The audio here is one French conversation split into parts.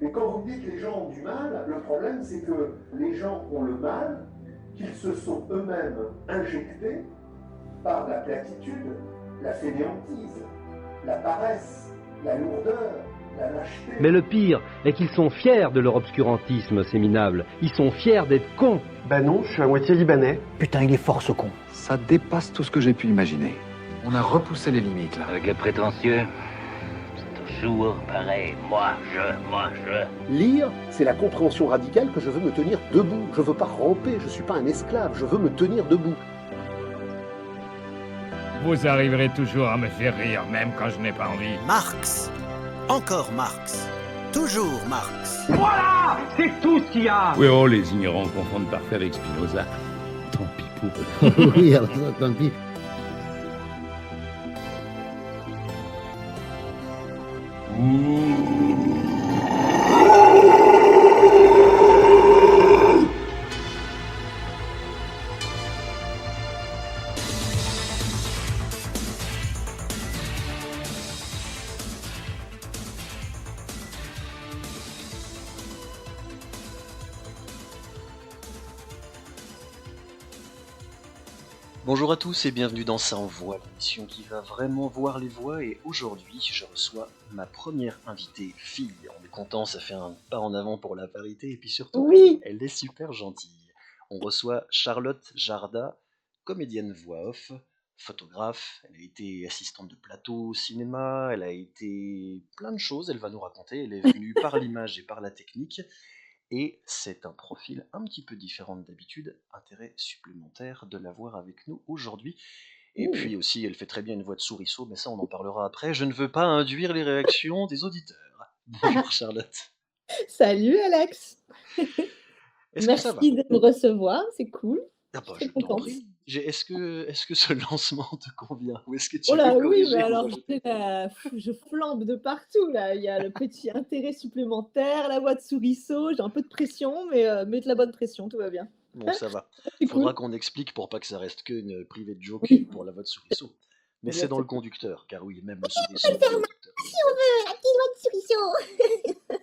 Et quand vous dites que les gens ont du mal, le problème c'est que les gens ont le mal qu'ils se sont eux-mêmes injectés par la platitude, la fainéantise, la paresse, la lourdeur, la lâcheté. Mais le pire est qu'ils sont fiers de leur obscurantisme, ces minables. Ils sont fiers d'être cons. Bah non, je suis à moitié libanais. Putain, il est fort ce con. Ça dépasse tout ce que j'ai pu imaginer. On a repoussé les limites, là. Avec les prétentieux, c'est toujours pareil. Moi, je. Lire, c'est la compréhension radicale que je veux me tenir debout. Je veux pas ramper, je suis pas un esclave, je veux me tenir debout. Vous arriverez toujours à me faire rire, même quand je n'ai pas envie. Marx. Encore Marx. Toujours Marx. Voilà, c'est tout ce qu'il y a. Oui, oh, les ignorants confondent parfait avec Spinoza. Tant pis pour eux. Oui, alors tant pis. Bonjour à tous et bienvenue dans Ça en Voix, l'émission qui va vraiment voir les voix, et aujourd'hui je reçois ma première invitée fille. On est content, ça fait un pas en avant pour la parité et puis surtout elle est super gentille. On reçoit Charlotte Jarda, comédienne voix off, photographe, elle a été assistante de plateau au cinéma, elle a été plein de choses, elle va nous raconter, elle est venue par l'image et par la technique. Et c'est un profil un petit peu différent d'habitude, intérêt supplémentaire de la voir avec nous aujourd'hui. Et puis aussi, elle fait très bien une voix de souriceau, mais ça on en parlera après. Je ne veux pas induire les réactions des auditeurs. Bonjour Charlotte. Salut Alex. Est-ce que ça va? Merci de me recevoir, c'est cool. Ah bah, Je je suis t'en contente. prie. Est-ce que ce lancement te convient? Ou est-ce que tu Oh là veux oui, corriger mais ou alors rajouter? je flambe de partout là. Il y a le petit intérêt supplémentaire, la voix de souriceau, j'ai un peu de pression, mais de la bonne pression, tout va bien. Bon, ça va. C'est Faudra cool. qu'on explique pour pas que ça reste qu'une privée de joke Oui, pour la voix de souriceau. Mais c'est dans le exactement. conducteur, car oui, même le souriceau est conducteur. La petite voix de souriceau.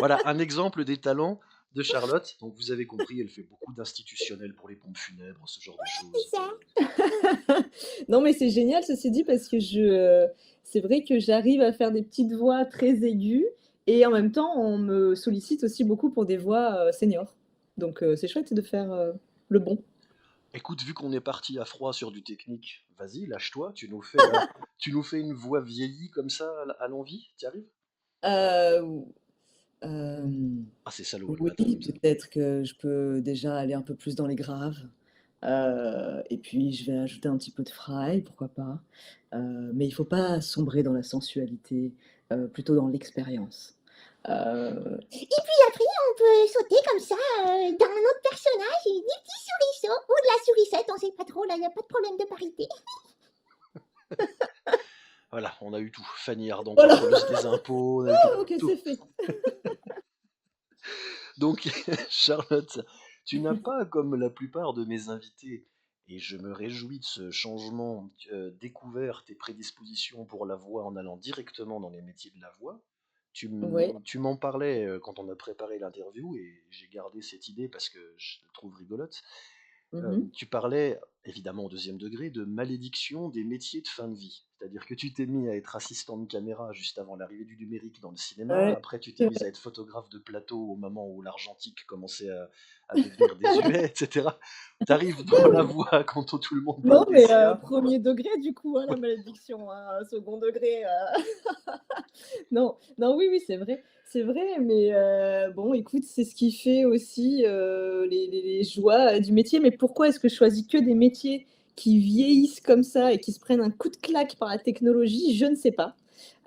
Voilà un exemple des talents de Charlotte. Donc vous avez compris, elle fait beaucoup d'institutionnels pour les pompes funèbres, ce genre de choses. C'est ça. Non, mais c'est génial, ceci dit, parce que c'est vrai que j'arrive à faire des petites voix très aiguës et en même temps, on me sollicite aussi beaucoup pour des voix seniors. Donc, c'est chouette de faire le bon. Écoute, vu qu'on est parti à froid sur du technique, vas-y, lâche-toi, tu nous fais une voix vieillie comme ça à l'envie, t'y arrives? Euh, euh, Ah, c'est salaud le oui, matin comme ça. peut-être que je peux déjà aller un peu plus dans les graves. Et puis, je vais ajouter un petit peu de fry, pourquoi pas. Mais il ne faut pas sombrer dans la sensualité, plutôt dans l'expérience. Et puis après, on peut sauter comme ça dans un autre personnage et des petits souriceaux ou de la sourisette, on sait pas trop, là, il n'y a pas de problème de parité. Voilà, on a eu tout. Fanny Ardant, Voilà. contrôleuse des impôts, on a eu Ah, tout. ok, tout. c'est fait. Donc, Charlotte, tu n'as pas, comme la plupart de mes invités, et je me réjouis de ce changement, découvert tes prédispositions pour la voix en allant directement dans les métiers de la voix. Ouais. Tu m'en parlais quand on a préparé l'interview, et j'ai gardé cette idée parce que je la trouve rigolote. Mhm. Tu parlais, évidemment au deuxième degré, de malédiction des métiers de fin de vie. C'est-à-dire que tu t'es mis à être assistant de caméra juste avant l'arrivée du numérique dans le cinéma, Ouais. après tu t'es mis à être photographe de plateau au moment où l'argentique commençait à devenir désuet, etc. T'arrives dans la voie quand tout le monde Non, parle des mais SIA. premier degré, du coup, hein, la Ouais. malédiction, hein, second degré. Non, non, oui, oui, c'est vrai, mais bon, écoute, c'est ce qui fait aussi les joies du métier. Mais pourquoi est-ce que je choisis que des métiers qui vieillissent comme ça et qui se prennent un coup de claque par la technologie? Je ne sais pas.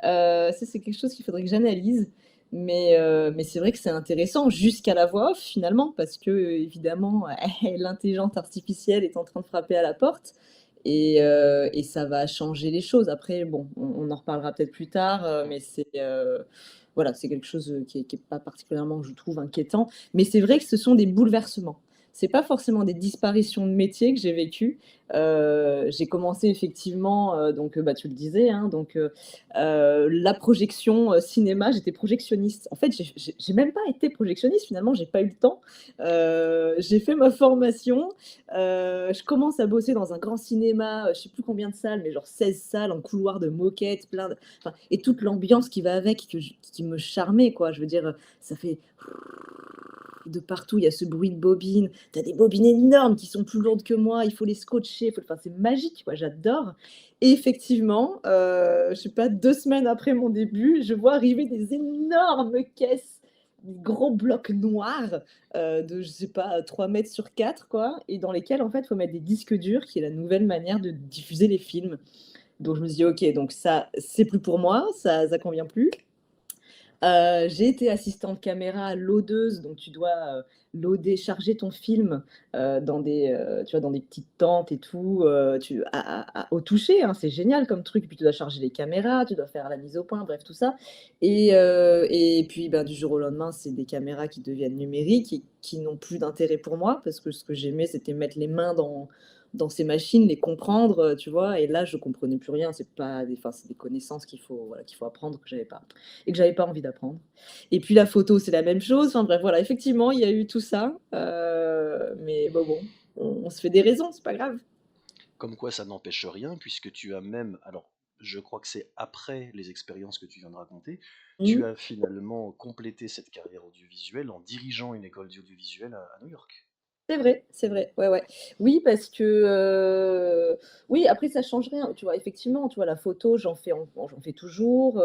Ça, c'est quelque chose qu'il faudrait que j'analyse. Mais c'est vrai que c'est intéressant jusqu'à la voix off, finalement, parce que, évidemment, l'intelligence artificielle est en train de frapper à la porte et ça va changer les choses. Après, bon, on en reparlera peut-être plus tard, mais voilà, c'est quelque chose qui est pas particulièrement, je trouve, inquiétant. Mais c'est vrai que ce sont des bouleversements. c'est pas forcément des disparitions de métiers que j'ai vécues. J'ai commencé effectivement, bah, tu le disais, hein, la projection, cinéma, j'étais projectionniste. En fait, j'ai même pas été projectionniste finalement, j'ai pas eu le temps. J'ai fait ma formation, je commence à bosser dans un grand cinéma, je sais plus combien de salles, mais genre 16 salles en couloir de moquettes, plein de enfin et toute l'ambiance qui va avec qui me charmait quoi. Je veux dire, ça fait de partout, il y a ce bruit de bobine. Tu as des bobines énormes qui sont plus lourdes que moi, il faut les scotcher, enfin, c'est magique, quoi, j'adore. Et effectivement, je sais pas, 2 semaines après mon début, je vois arriver des énormes caisses, des gros blocs noirs, de, je sais pas, 3 mètres sur 4, quoi, et dans lesquels, en fait, il faut mettre des disques durs, qui est la nouvelle manière de diffuser les films. Donc je me suis dit: «OK, donc ça, c'est plus pour moi, ça convient plus». J'ai été assistante caméra loadeuse, donc tu dois, loader, charger ton film, dans des, tu vois, dans des petites tentes et tout, tu au toucher, hein, c'est génial comme truc. Puis tu dois charger les caméras, tu dois faire la mise au point, bref tout ça et puis, ben, du jour au lendemain, c'est des caméras qui deviennent numériques et qui n'ont plus d'intérêt pour moi parce que ce que j'aimais, c'était mettre les mains dans ces machines, les comprendre, tu vois? Et là, je comprenais plus rien. C'est pas des enfin, c'est des connaissances qu'il faut, voilà, qu'il faut apprendre que j'avais pas envie d'apprendre. Et puis la photo, c'est la même chose. Enfin bref, voilà, effectivement, il y a eu tout ça, mais bon, on se fait des raisons, c'est pas grave. Comme quoi ça n'empêche rien, puisque tu as même, alors je crois que c'est après les expériences que tu viens de raconter, tu Mmh. as finalement complété cette carrière audiovisuelle en dirigeant une école d'audiovisuel à New York. C'est vrai, ouais, ouais. Oui, parce que, oui, après ça change rien, tu vois? Effectivement, tu vois, la photo, j'en fais toujours,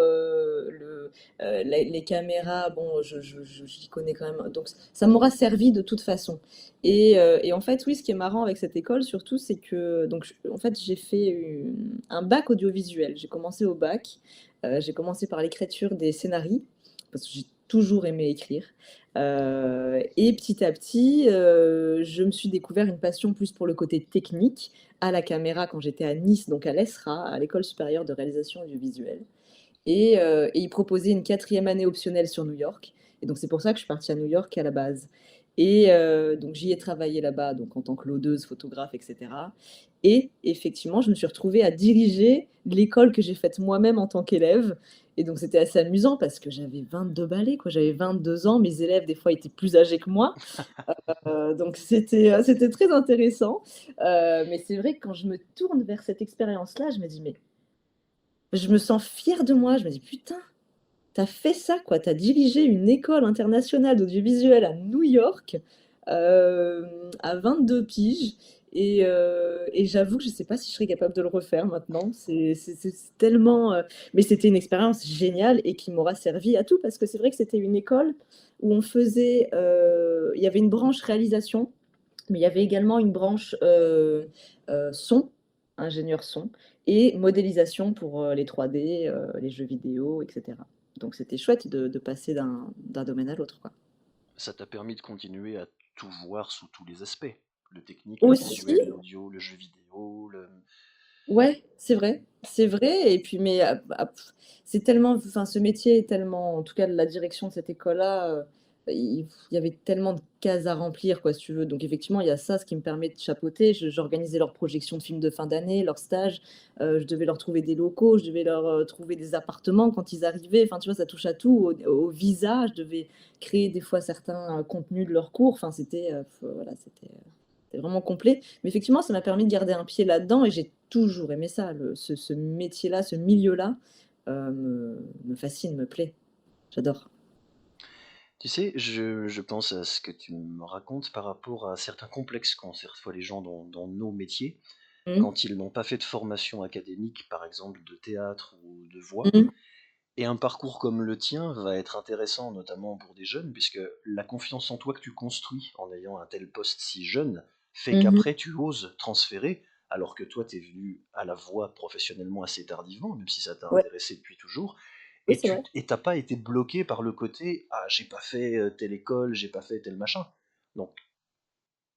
les caméras, bon, j'y connais quand même, donc ça m'aura servi de toute façon et en fait, oui, ce qui est marrant avec cette école surtout, c'est que donc en fait, j'ai fait un bac audiovisuel. J'ai commencé au bac, j'ai commencé par l'écriture des scénarios, parce que j'ai toujours aimé écrire. Et petit à petit, je me suis découvert une passion plus pour le côté technique, à la caméra quand j'étais à Nice, donc à l'ESRA, à l'École supérieure de réalisation audiovisuelle et ils proposaient une 4e année optionnelle sur New York et donc c'est pour ça que je suis partie à New York à la base et donc j'y ai travaillé là-bas, donc en tant que loadeuse, photographe et cetera et effectivement, je me suis retrouvée à diriger l'école que j'ai faite moi-même en tant qu'élève et donc c'était assez amusant parce que j'avais 22 balais, quoi. J'avais 22 ans, mes élèves, des fois, étaient plus âgés que moi, donc c'était très intéressant, mais c'est vrai que quand je me tourne vers cette expérience-là, je me dis: «Mais» je me sens fière de moi, je me dis: «Putain, tu as fait ça, quoi, tu as dirigé une école internationale d'audiovisuel à New York, à 22 piges» et j'avoue que je sais pas si je serais capable de le refaire maintenant. C'est tellement, mais c'était une expérience géniale et qui m'aura servi à tout parce que c'est vrai que c'était une école où on faisait, il y avait une branche réalisation, mais il y avait également une branche, son, ingénieur son et modélisation pour, les 3D, les jeux vidéo et cetera. Donc c'était chouette de passer d'un domaine à l'autre, quoi. Ça t'a permis de continuer à tout voir sous tous les aspects. Le technique, le Aussi, visuel, l'audio, le jeu vidéo, le... ouais, c'est vrai et puis mais c'est tellement enfin ce métier est tellement en tout cas la direction de cette école-là, il y avait tellement de cases à remplir quoi, si tu veux. Donc effectivement, il y a ça, ce qui me permet de chapeauter. J'organisais leurs projections de films de fin d'année, leurs stages, je devais leur trouver des locaux, je devais leur, trouver des appartements quand ils arrivaient. Enfin, tu vois, ça touche à tout, au visa, je devais créer des fois certains, contenus de leurs cours. Enfin, voilà, c'était vraiment complet. Mais effectivement, ça m'a permis de garder un pied là-dedans et j'ai toujours aimé ça. Ce métier-là, ce milieu-là, me fascine, me plaît. J'adore. Tu sais, je pense à ce que tu me racontes par rapport à certains complexes qu'ont certaines fois les gens dans nos métiers, Mmh. quand ils n'ont pas fait de formation académique, par exemple de théâtre ou de voix. Mmh. Et un parcours comme le tien va être intéressant, notamment pour des jeunes, puisque la confiance en toi que tu construis en ayant un tel poste si jeune fait Mmh mh. qu'après tu oses transférer, alors que toi tu es venu à la voix professionnellement assez tardivement, même si ça t'a Ouais, intéressé depuis toujours, oui, et c'est tu vrai. et t'as pas été bloqué par le côté ah j'ai pas fait telle école, j'ai pas fait tel machin. Donc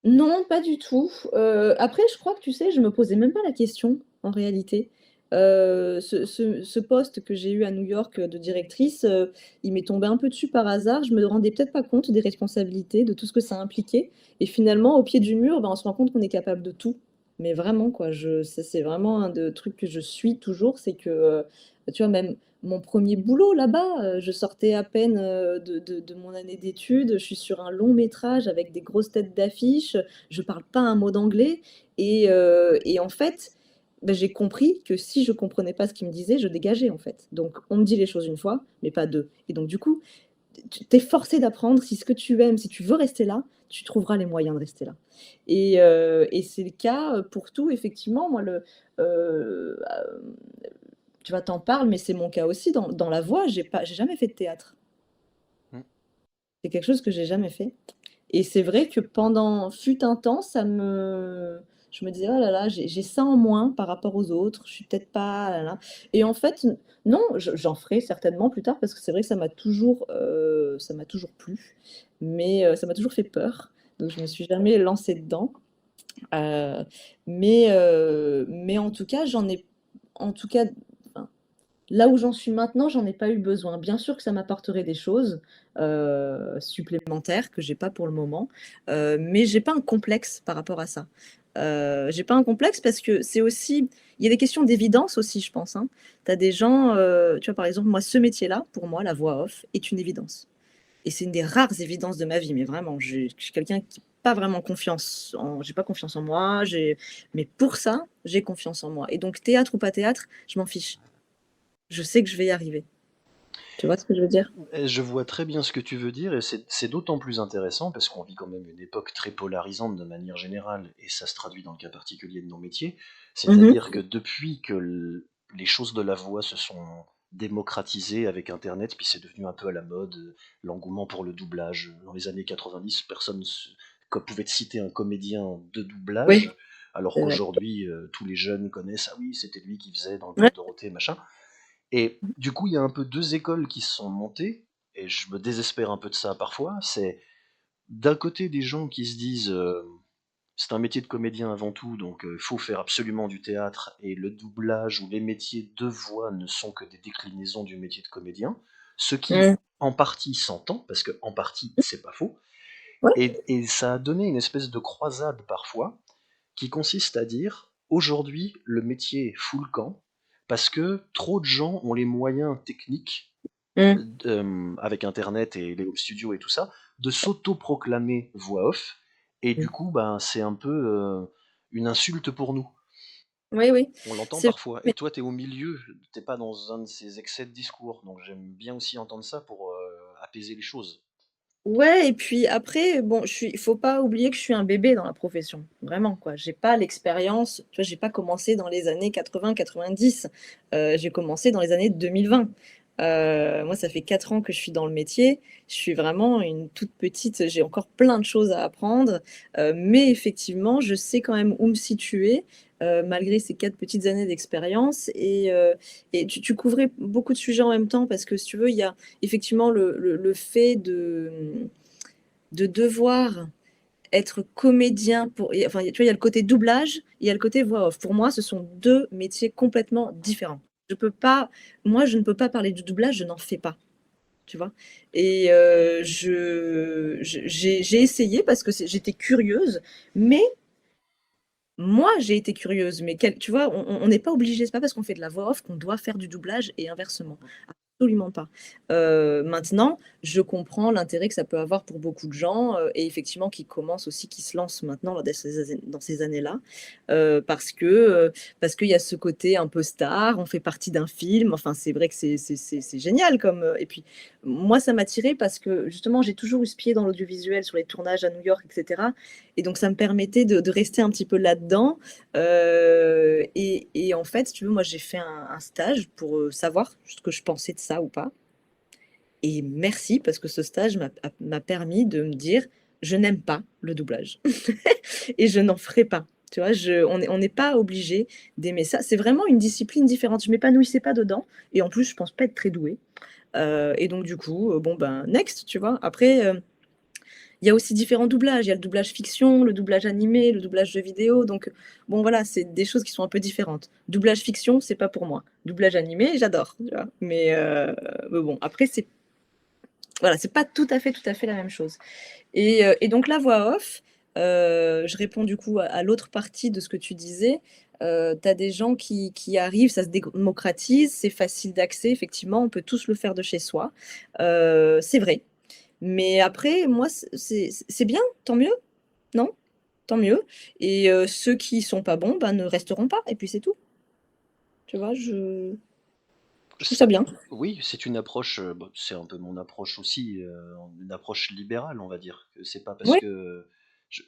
Non, pas du tout. Après, je crois que, tu sais, je me posais même pas la question, en réalité. Ce poste que j'ai eu à New York de directrice, il m'est tombé un peu dessus par hasard. Je me rendais peut-être pas compte des responsabilités, de tout ce que ça impliquait. Et finalement, au pied du mur, ben, on se rend compte qu'on est capable de tout. Mais vraiment, quoi, ça, c'est vraiment un des trucs que je suis toujours, c'est que, tu vois, même mon premier boulot là-bas, je sortais à peine de mon année d'études, je suis sur un long métrage avec des grosses têtes d'affiche, je parle pas un mot d'anglais. Et en fait, ben, j'ai compris que si je comprenais pas ce qu'il me disait, je dégageais en fait. Donc on me dit les choses une fois, mais pas deux. Et donc du coup, tu es forcé d'apprendre. Si ce que tu aimes, si tu veux rester là, tu trouveras les moyens de rester là. Et c'est le cas pour tout, effectivement. Moi, euh, tu vois, t'en parles, mais c'est mon cas aussi. Dans la voix, j'ai jamais fait de théâtre. Mm. C'est quelque chose que j'ai jamais fait. Et c'est vrai que fut un temps, je me disais, oh là là, j'ai ça en moins par rapport aux autres, je suis peut-être pas là, là. Et en fait, non, j'en ferai certainement plus tard parce que c'est vrai que ça m'a toujours plu, mais ça m'a toujours fait peur. Donc je me suis jamais lancée dedans. Euh, mais en tout cas, en tout cas, enfin, là où j'en suis maintenant, j'en ai pas eu besoin. Bien sûr que ça m'apporterait des choses supplémentaires que j'ai pas pour le moment, mais j'ai pas un complexe par rapport à ça. J'ai pas un complexe parce que c'est aussi, il y a des questions d'évidence aussi, je pense, hein. Tu as des gens, tu vois, par exemple, moi, ce métier-là, pour moi, la voix off, est une évidence. Et c'est une des rares évidences de ma vie, mais vraiment, je suis quelqu'un qui n'a pas vraiment j'ai pas confiance en moi, mais pour ça, j'ai confiance en moi. Et donc, théâtre ou pas théâtre, je m'en fiche. Je sais que je vais y arriver. Tu vois ce que je veux dire? Je vois très bien ce que tu veux dire, et c'est d'autant plus intéressant parce qu'on vit quand même une époque très polarisante de manière générale, et ça se traduit dans le cas particulier de nos métiers. C'est-à-dire que depuis que les choses de la voix se sont démocratisées avec Internet, puis c'est devenu un peu à la mode, l'engouement pour le doublage. Dans les années 90, personne pouvait te citer un comédien de doublage, Oui, alors c'est vrai. qu'aujourd'hui, tous les jeunes connaissent, ah oui, c'était lui qui faisait dans le Ouais. Club Dorothée, machin. Et du coup, il y a un peu deux écoles qui se sont montées, et je me désespère un peu de ça parfois. C'est d'un côté des gens qui se disent c'est un métier de comédien avant tout, donc il faut faire absolument du théâtre, et le doublage ou les métiers de voix ne sont que des déclinaisons du métier de comédien, ce qui Mm. en partie s'entend, parce que en partie c'est pas faux, Ouais. et ça a donné une espèce de croisade parfois qui consiste à dire aujourd'hui le métier fout le camp parce que trop de gens ont les moyens techniques Mm. avec internet et les home studios et tout ça de s'auto-proclamer voix off, et du Mm. coup ben, c'est un peu une insulte pour nous. Oui, oui. On l'entend C'est vrai, parfois, et mais toi t'es au milieu, t'es pas dans un de ces excès de discours, donc j'aime bien aussi entendre ça pour apaiser les choses. ouais, et puis après, bon, il faut pas oublier que je suis un bébé dans la profession, vraiment, quoi. J'ai pas l'expérience, tu vois, j'ai pas commencé dans les années 80-90, j'ai commencé dans les années 2020. Moi, ça fait 4 ans que je suis dans le métier, je suis vraiment une toute petite, j'ai encore plein de choses à apprendre, mais effectivement, je sais quand même où me situer, malgré ces 4 petites années d'expérience. Et tu couvrais beaucoup de sujets en même temps parce que si tu veux, il y a effectivement le fait de devoir être comédien enfin, tu vois, il y a le côté doublage, il y a le côté voix off. Pour moi, ce sont 2 métiers complètement différents. Moi, je ne peux pas parler du doublage, je n'en fais pas, tu vois? Et j'ai essayé parce que j'étais curieuse, mais moi, j'ai été curieuse, mais tu vois, on n'est pas obligé, c'est pas parce qu'on fait de la voix off qu'on doit faire du doublage et inversement. Absolument pas. Maintenant, je comprends l'intérêt que ça peut avoir pour beaucoup de gens, et effectivement qui commencent aussi, qui se lancent maintenant dans ces années-là, parce qu'il y a ce côté un peu star, on fait partie d'un film. Enfin, c'est vrai que c'est génial comme. Et puis, moi, ça m'a attirée parce que justement, j'ai toujours eu ce pied dans l'audiovisuel, sur les tournages à New York, etc. Et donc, ça me permettait de rester un petit peu là-dedans. Et en fait, si tu veux, moi, j'ai fait un stage pour savoir ce que je pensais de ça ou pas. Et merci, parce que ce stage m'a permis de me dire, je n'aime pas le doublage et je n'en ferai pas. Tu vois, on n'est pas obligé d'aimer ça. C'est vraiment une discipline différente. Je m'épanouissais pas dedans. Et en plus, je pense pas être très douée. Et donc, du coup, bon, ben, next, tu vois. Après, il y a aussi différents doublages. Il y a le doublage fiction, le doublage animé, le doublage jeu vidéo. Donc, bon, voilà, c'est des choses qui sont un peu différentes. Doublage fiction, c'est pas pour moi. Doublage animé, j'adore. Tu vois. Mais bon, après, voilà, c'est pas tout à fait la même chose. Et donc, la voix off, je réponds du coup à l'autre partie de ce que tu disais. Tu as des gens qui arrivent, ça se démocratise, c'est facile d'accès, effectivement, on peut tous le faire de chez soi. C'est vrai. Mais après, moi, c'est bien, tant mieux, non? Tant mieux. Et ceux qui sont pas bons, ben, ne resteront pas, et puis c'est tout. Tu vois, je trouve ça bien. Oui, c'est une approche, c'est un peu mon approche aussi, une approche libérale, on va dire. Que c'est pas parce Ouais. que je-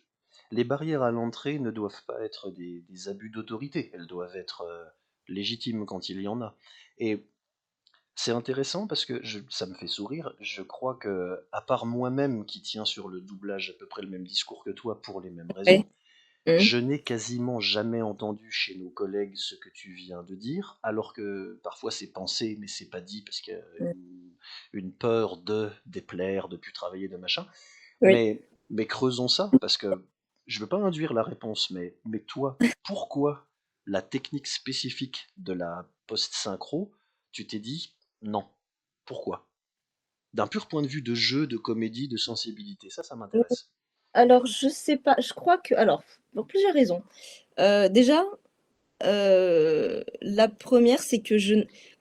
les barrières à l'entrée ne doivent pas être des abus d'autorité, elles doivent être légitimes quand il y en a. Et c'est intéressant parce que ça me fait sourire. Je crois que, à part moi-même qui tiens sur le doublage à peu près le même discours que toi pour les mêmes Ouais. raisons, je n'ai quasiment jamais entendu chez nos collègues ce que tu viens de dire, alors que parfois c'est pensé, mais c'est pas dit parce qu'il y a une peur de déplaire, de plus travailler, de machin. Oui. Mais creusons ça, parce que je veux pas induire la réponse, mais toi, pourquoi la technique spécifique de la post-synchro, tu t'es dit non? Pourquoi? D'un pur point de vue de jeu, de comédie, de sensibilité, ça m'intéresse. Alors, je sais pas, je crois que. Alors, pour plusieurs raisons. Déjà, la première, c'est que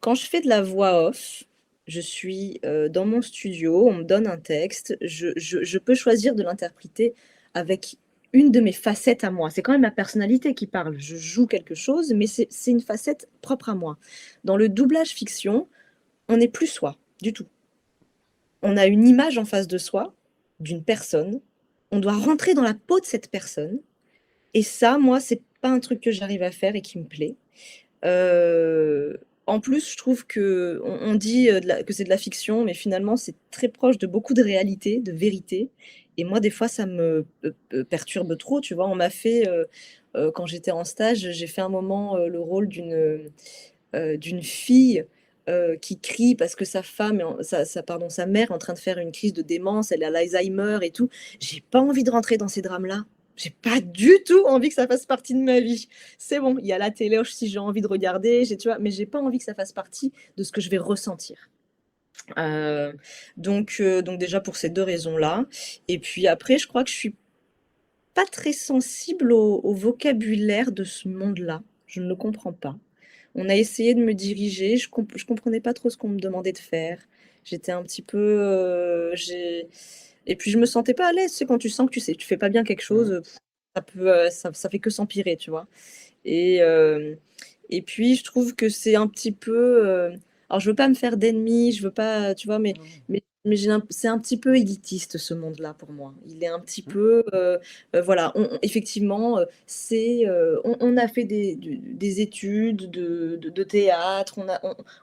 quand je fais de la voix off, je suis dans mon studio, on me donne un texte, je peux choisir de l'interpréter avec une de mes facettes à moi. C'est quand même ma personnalité qui parle. Je joue quelque chose, mais c'est une facette propre à moi. Dans le doublage fiction, on n'est plus soi, du tout. On a une image en face de soi, d'une personne. On doit rentrer dans la peau de cette personne. Et ça, moi, c'est pas un truc que j'arrive à faire et qui me plaît. En plus, je trouve qu'on dit que c'est de la fiction, mais finalement, c'est très proche de beaucoup de réalité, de vérité. Et moi, des fois, ça me perturbe trop. Tu vois, on m'a fait, quand j'étais en stage, j'ai fait un moment le rôle d'une fille qui crie parce que sa femme, pardon, sa mère est en train de faire une crise de démence, elle a l'Alzheimer et tout. J'ai pas envie de rentrer dans ces drames-là. J'ai pas du tout envie que ça fasse partie de ma vie. C'est bon, il y a la télé si j'ai envie de regarder, tu vois, mais j'ai pas envie que ça fasse partie de ce que je vais ressentir. Donc déjà pour ces deux raisons-là. Et puis après, je crois que je suis pas très sensible au vocabulaire de ce monde-là. Je ne le comprends pas. On a essayé de me diriger, je comprenais pas trop ce qu'on me demandait de faire. J'étais un petit peu, et puis je me sentais pas à l'aise. C'est quand tu sens que tu fais pas bien quelque chose, ça peut, ça fait que s'empirer, tu vois. Et, et puis je trouve que c'est un petit peu, alors je veux pas me faire d'ennemis, je veux pas, tu vois, mais c'est un petit peu élitiste ce monde-là pour moi. Il est un petit peu, voilà, effectivement, on a fait des études de théâtre,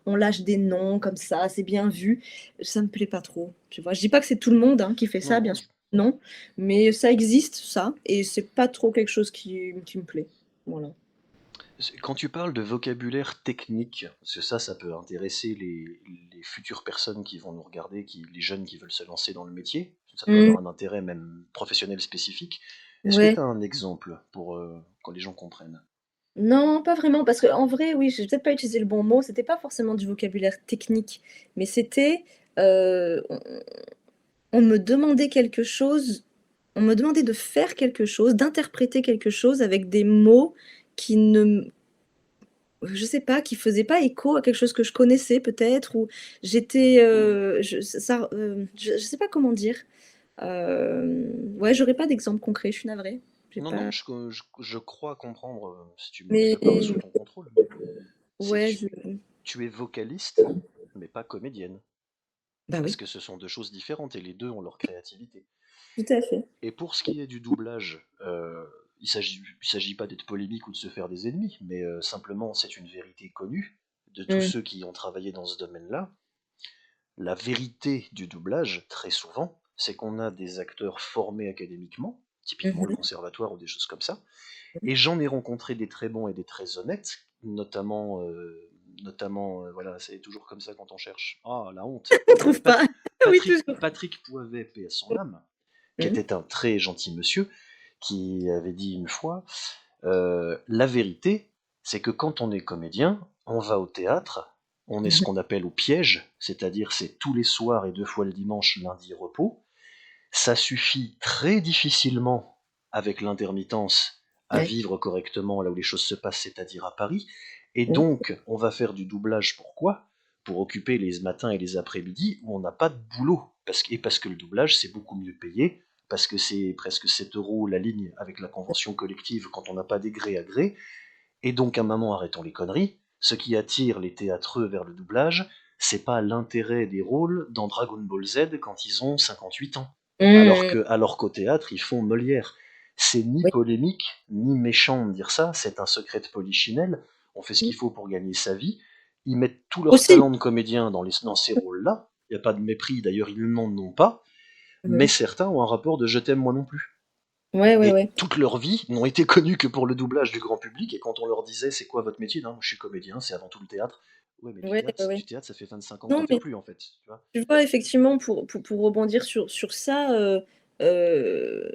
on lâche des noms comme ça, c'est bien vu. Ça me plaît pas trop, tu vois. Je dis pas que c'est tout le monde hein, qui fait ça, bien sûr, non, mais ça existe, ça, et c'est pas trop quelque chose qui me plaît. Voilà. Quand tu parles de vocabulaire technique, parce que ça peut intéresser les futures personnes qui vont nous regarder, les jeunes qui veulent se lancer dans le métier, ça peut avoir un intérêt même professionnel spécifique. Est-ce que Ouais. tu as un exemple pour quand les gens comprennent? Non, pas vraiment, parce qu'en vrai, oui, j'ai peut-être pas utilisé le bon mot, c'était pas forcément du vocabulaire technique, mais c'était, on me demandait quelque chose, on me demandait de faire quelque chose, d'interpréter quelque chose avec des mots qui ne je sais pas, qui faisaient pas écho à quelque chose que je connaissais peut-être ou j'étais, je sais pas comment dire. Ouais, j'aurais pas d'exemple concret, je suis navrée. J'ai Non, pas non, je crois comprendre, si tu me le mais fais pas sous ton contrôle, mais c'est ouais, tu es vocaliste, mais pas comédienne. bah Parce oui, que ce sont deux choses différentes et les deux ont leur créativité. tout à fait. Et pour ce qui est du doublage, il s'agit pas d'être polémique ou de se faire des ennemis, mais simplement c'est une vérité connue de tous ceux qui ont travaillé dans ce domaine-là. La vérité du doublage, très souvent, c'est qu'on a des acteurs formés académiquement, typiquement le conservatoire ou des choses comme ça, et j'en ai rencontré des très bons et des très honnêtes, notamment, voilà, c'est toujours comme ça quand on cherche. Ah, la honte. On trouve pas. Oui, Patrick, toujours. Patrick Poivet, paix à son âme, qui Mhm. était un très gentil monsieur, qui avait dit une fois, la vérité, c'est que quand on est comédien, on va au théâtre, on est ce qu'on appelle au piège, c'est-à-dire c'est tous les soirs et 2 fois le dimanche, lundi repos. Ça suffit très difficilement avec l'intermittence à Ouais. vivre correctement là où les choses se passent, c'est-à-dire à Paris. Et Mhm. donc, on va faire du doublage. Pourquoi? Pour occuper les matins et les après-midi où on n'a pas de boulot. Parce que le doublage, c'est beaucoup mieux payé, parce que c'est presque 7 euros la ligne avec la convention collective quand on n'a pas des gré à gré. Et donc, à un moment, arrêtons les conneries. Ce qui attire les théâtreux vers le doublage, c'est pas l'intérêt des rôles dans Dragon Ball Z quand ils ont 58 ans. Mhm. Alors qu'au théâtre, ils font Molière. C'est ni Oui. polémique, ni méchant de dire ça, c'est un secret de polichinelle. On fait ce Mhm. qu'il faut pour gagner sa vie. Ils mettent tout leur Aussi. talent de comédien dans ces rôles-là. Il n'y a pas de mépris, d'ailleurs, ils n'en ont pas. Mais Mhm. certains ont un rapport de je t'aime moi non plus. Ouais, ouais, Et ouais. toute leur vie n'ont été connus que pour le doublage du grand public. Et quand on leur disait c'est quoi votre métier? Non, moi, je suis comédien, c'est avant tout le théâtre. Ouais, mais Ouais, ouais, ouais. du théâtre, ça fait 25 ans que Non, t'en fais mais plus en fait. Tu vois. tu vois, effectivement, pour rebondir sur ça, euh,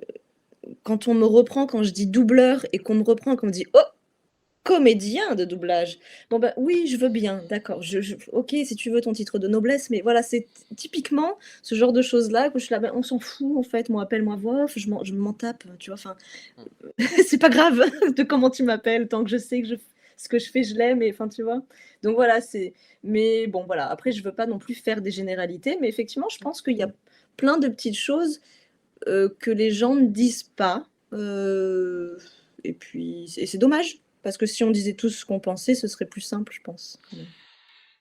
quand on me reprend, quand je dis doubleur et qu'on me reprend, qu'on me dit oh, comédien de doublage. Bon, bah oui, je veux bien, d'accord. Ok, si tu veux ton titre de noblesse, mais voilà, c'est typiquement ce genre de choses-là que je suis là, bah, on s'en fout en fait. Moi, appelle-moi voix off, je m'en tape, tu vois. Enfin, c'est pas grave de comment tu m'appelles, tant que je sais que ce que je fais, je l'aime, et enfin, tu vois. Donc voilà, c'est. Mais bon, voilà. Après, je veux pas non plus faire des généralités, mais effectivement, je pense qu'il y a plein de petites choses que les gens ne disent pas. Et puis, c'est dommage, parce que si on disait tous ce qu'on pensait, ce serait plus simple, je pense, quand même,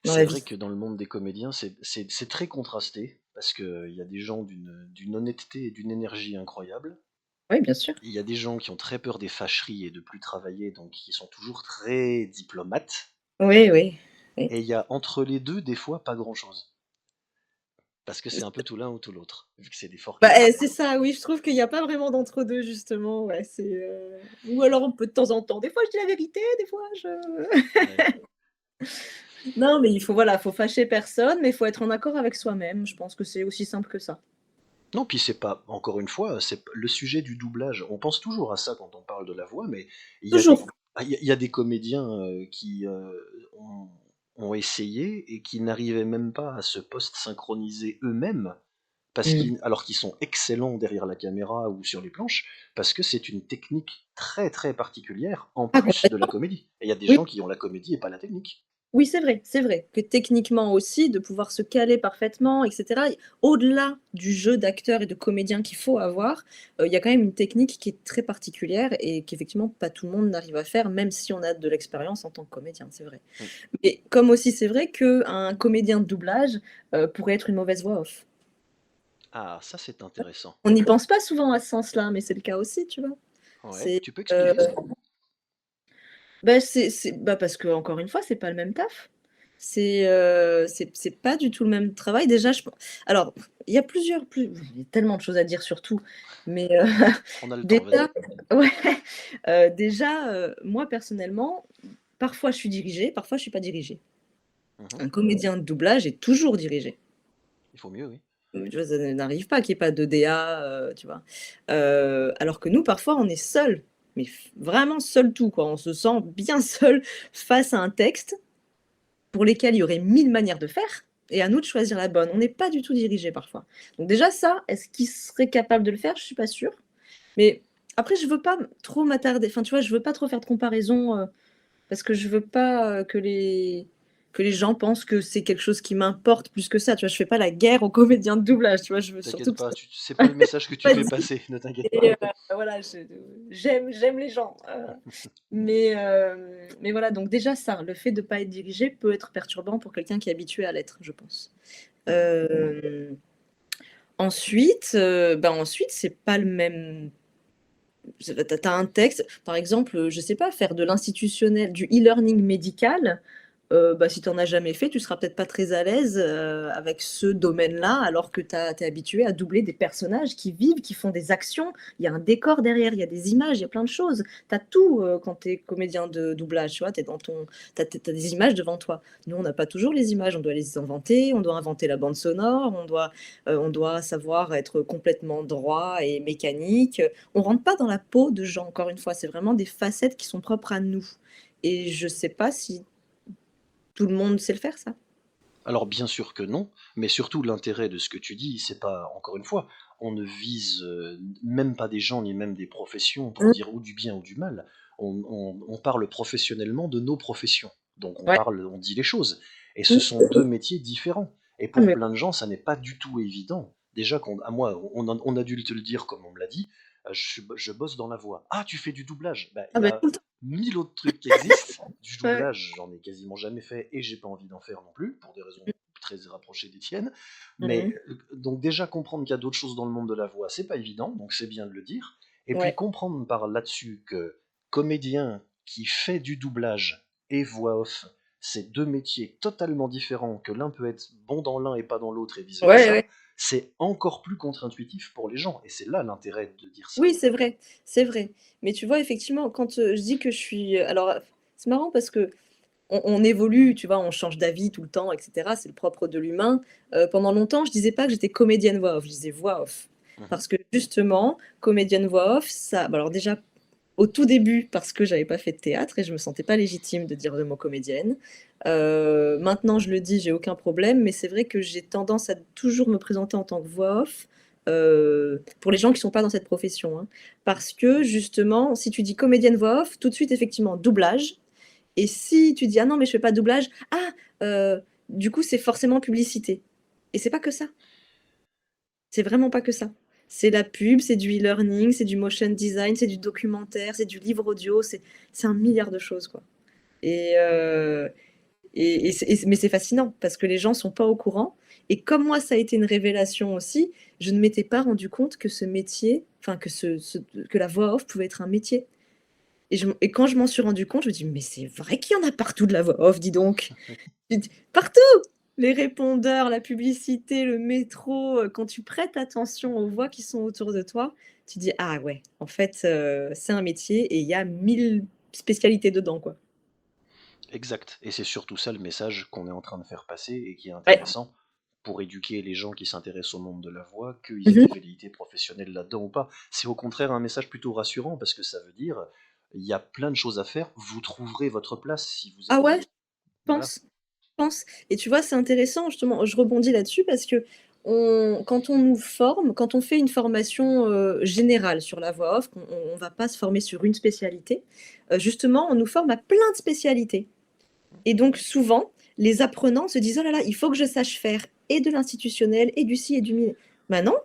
dans C'est la vrai vie. que dans le monde des comédiens, c'est très contrasté, parce qu'il y a des gens d'une honnêteté et d'une énergie incroyable. Oui, bien sûr. Il y a des gens qui ont très peur des fâcheries et de plus travailler, donc qui sont toujours très diplomates. Oui, oui. Oui. Et il y a entre les deux, des fois, pas grand-chose. Parce que c'est un peu tout l'un ou tout l'autre, vu que c'est des forts Bah, caractères. c'est ça, oui, je trouve qu'il n'y a pas vraiment d'entre-deux, justement. Ouais, ou alors on peut de temps en temps. Des fois, je dis la vérité, des fois, Ouais. Non, mais voilà, faut fâcher personne, mais il faut être en accord avec soi-même. Je pense que c'est aussi simple que ça. Non, puis c'est pas, encore une fois, c'est le sujet du doublage. On pense toujours à ça quand on parle de la voix, mais il y a des, Toujours. il y a des comédiens qui ont essayé et qui n'arrivaient même pas à se post-synchroniser eux-mêmes, Mm. alors qu'ils sont excellents derrière la caméra ou sur les planches, parce que c'est une technique très très particulière en Ah, plus de la complètement. comédie. Et il y a des Oui. gens qui ont la comédie et pas la technique. Oui, c'est vrai que techniquement aussi, de pouvoir se caler parfaitement, etc. Au-delà du jeu d'acteur et de comédien qu'il faut avoir, il y a quand même une technique qui est très particulière et qu'effectivement pas tout le monde n'arrive à faire, même si on a de l'expérience en tant que comédien, c'est vrai. Mm. Et comme aussi c'est vrai qu'un comédien de doublage pourrait être une mauvaise voix off. Ah, ça c'est intéressant. On n'y pense pas souvent à ce sens-là, mais c'est le cas aussi, tu vois. Ouais, C'est, tu peux euh, expliquer ça? bah, parce que encore une fois, c'est pas le même taf. C'est pas du tout le même travail. Déjà, alors, il y a il y a tellement de choses à dire sur tout, mais On a le temps, déjà, vas-y. ouais, déjà, moi personnellement, parfois je suis dirigée, parfois je suis pas dirigée. Mhm. Un comédien de doublage est toujours dirigé. Il faut mieux, oui. Tu vois, ça n'arrive pas qu'il y ait pas de DA, tu vois. Alors que nous, parfois, on est seul, mais vraiment seul tout, quoi. On se sent bien seul face à un texte pour lesquels il y aurait 1000 manières de faire, et à nous de choisir la bonne. On n'est pas du tout dirigé parfois. Donc déjà ça, est-ce qu'il serait capable de le faire? Je suis pas sûre. Mais après, je veux pas trop m'attarder. Enfin, tu vois, je veux pas trop faire de comparaison parce que je veux pas que les gens pensent que c'est quelque chose qui m'importe plus que ça. Tu vois, je fais pas la guerre aux comédiens de doublage. Tu vois, je veux surtout T'inquiète que pas, ça c'est pas le message que tu soit fais dit. passer, ne t'inquiète Et pas. voilà, j'aime les gens. Mais voilà, donc déjà ça, le fait de ne pas être dirigé peut être perturbant pour quelqu'un qui est habitué à l'être, je pense. Ensuite, ensuite, c'est pas le même. T'as un texte, par exemple, je sais pas, faire de l'institutionnel, du e-learning médical, Si tu en as jamais fait, tu seras peut-être pas très à l'aise, avec ce domaine-là, alors que tu es habitué à doubler des personnages qui vivent, qui font des actions. Il y a un décor derrière, il y a des images, il y a plein de choses. Tu as tout, quand tu es comédien de doublage, tu vois? Tu as des images devant toi. Nous, on n'a pas toujours les images, on doit les inventer, on doit inventer la bande sonore, on doit savoir être complètement droit et mécanique. On rentre pas dans la peau de gens, encore une fois, c'est vraiment des facettes qui sont propres à nous et je sais pas si tout le monde sait le faire, ça? Alors bien sûr que non, mais surtout l'intérêt de ce que tu dis, c'est pas, encore une fois, on ne vise même pas des gens ni même des professions pour Mmh. dire ou du bien ou du mal. On parle professionnellement de nos professions. Donc Ouais. on dit les choses. Et ce Mmh. sont deux métiers différents. Et Ah pour mais plein de gens, ça n'est pas du tout évident. Déjà, à moi, on a dû te le dire comme on me l'a dit, je bosse dans la voix. Ah, tu fais du doublage? Bah, il y a tout le temps. 1000 autres trucs qui existent. Du Ouais. doublage, j'en ai quasiment jamais fait et j'ai pas envie d'en faire non plus, pour des raisons très rapprochées des tiennes. Mais Mmh. donc déjà comprendre qu'il y a d'autres choses dans le monde de la voix, c'est pas évident, donc c'est bien de le dire. Et puis Ouais. comprendre par là-dessus que comédien qui fait du doublage et voix off, c'est deux métiers totalement différents, que l'un peut être bon dans l'un et pas dans l'autre et Ouais, vice-versa, ouais. c'est encore plus contre-intuitif pour les gens. Et c'est là l'intérêt de dire ça. Oui, c'est vrai, c'est vrai. Mais tu vois, effectivement, quand, je dis que je suis, alors, c'est marrant parce qu'on évolue, tu vois? On change d'avis tout le temps et cetera, c'est le propre de l'humain. Pendant longtemps, je disais pas que j'étais comédienne voix off, je disais voix off. Mhm. Parce que justement, comédienne voix off, ça alors déjà, au tout début, parce que j'avais pas fait de théâtre et je me sentais pas légitime de dire le mot comédienne. Maintenant, je le dis, j'ai aucun problème, mais c'est vrai que j'ai tendance à toujours me présenter en tant que voix off, pour les gens qui sont pas dans cette profession, hein. Parce que justement, si tu dis comédienne voix off, tout de suite, effectivement, doublage. Et si tu dis: «Ah non, mais je fais pas de doublage», ah, du coup, c'est forcément publicité. Et c'est pas que ça. C'est vraiment pas que ça. C'est la pub, c'est du e-learning, c'est du motion design, c'est du documentaire, c'est du livre audio, c'est un milliard de choses, quoi. Et, mais c'est fascinant parce que les gens sont pas au courant. Et comme moi, ça a été une révélation aussi, je ne m'étais pas rendu compte que ce métier, enfin que la voix off pouvait être un métier. Et quand je m'en suis rendu compte, je me dis, mais c'est vrai qu'il y en a partout de la voix off, dis donc. Partout! Les répondeurs, la publicité, le métro, quand tu prêtes attention aux voix qui sont autour de toi, tu dis: «Ah ouais, en fait, c'est un métier et il y a 1000 spécialités dedans, quoi». Exact. Et c'est surtout ça le message qu'on est en train de faire passer et qui est Ouais. intéressant pour éduquer les gens qui s'intéressent au monde de la voix, qu'ils aient Mmh. des velléités professionnelles là-dedans ou pas. C'est au contraire un message plutôt rassurant parce que ça veut dire il y a plein de choses à faire, vous trouverez votre place si vous Ah ouais, essayez. je Voilà. pense, je pense. Et tu vois, c'est intéressant justement, je rebondis là-dessus parce que quand on nous forme, quand on fait une formation, générale sur la voix off, on va pas se former sur une spécialité, justement, on nous forme à plein de spécialités. Et donc souvent, les apprenants se disent: «Oh là là, il faut que je sache faire et de l'institutionnel et du ci et du mi». Bah non,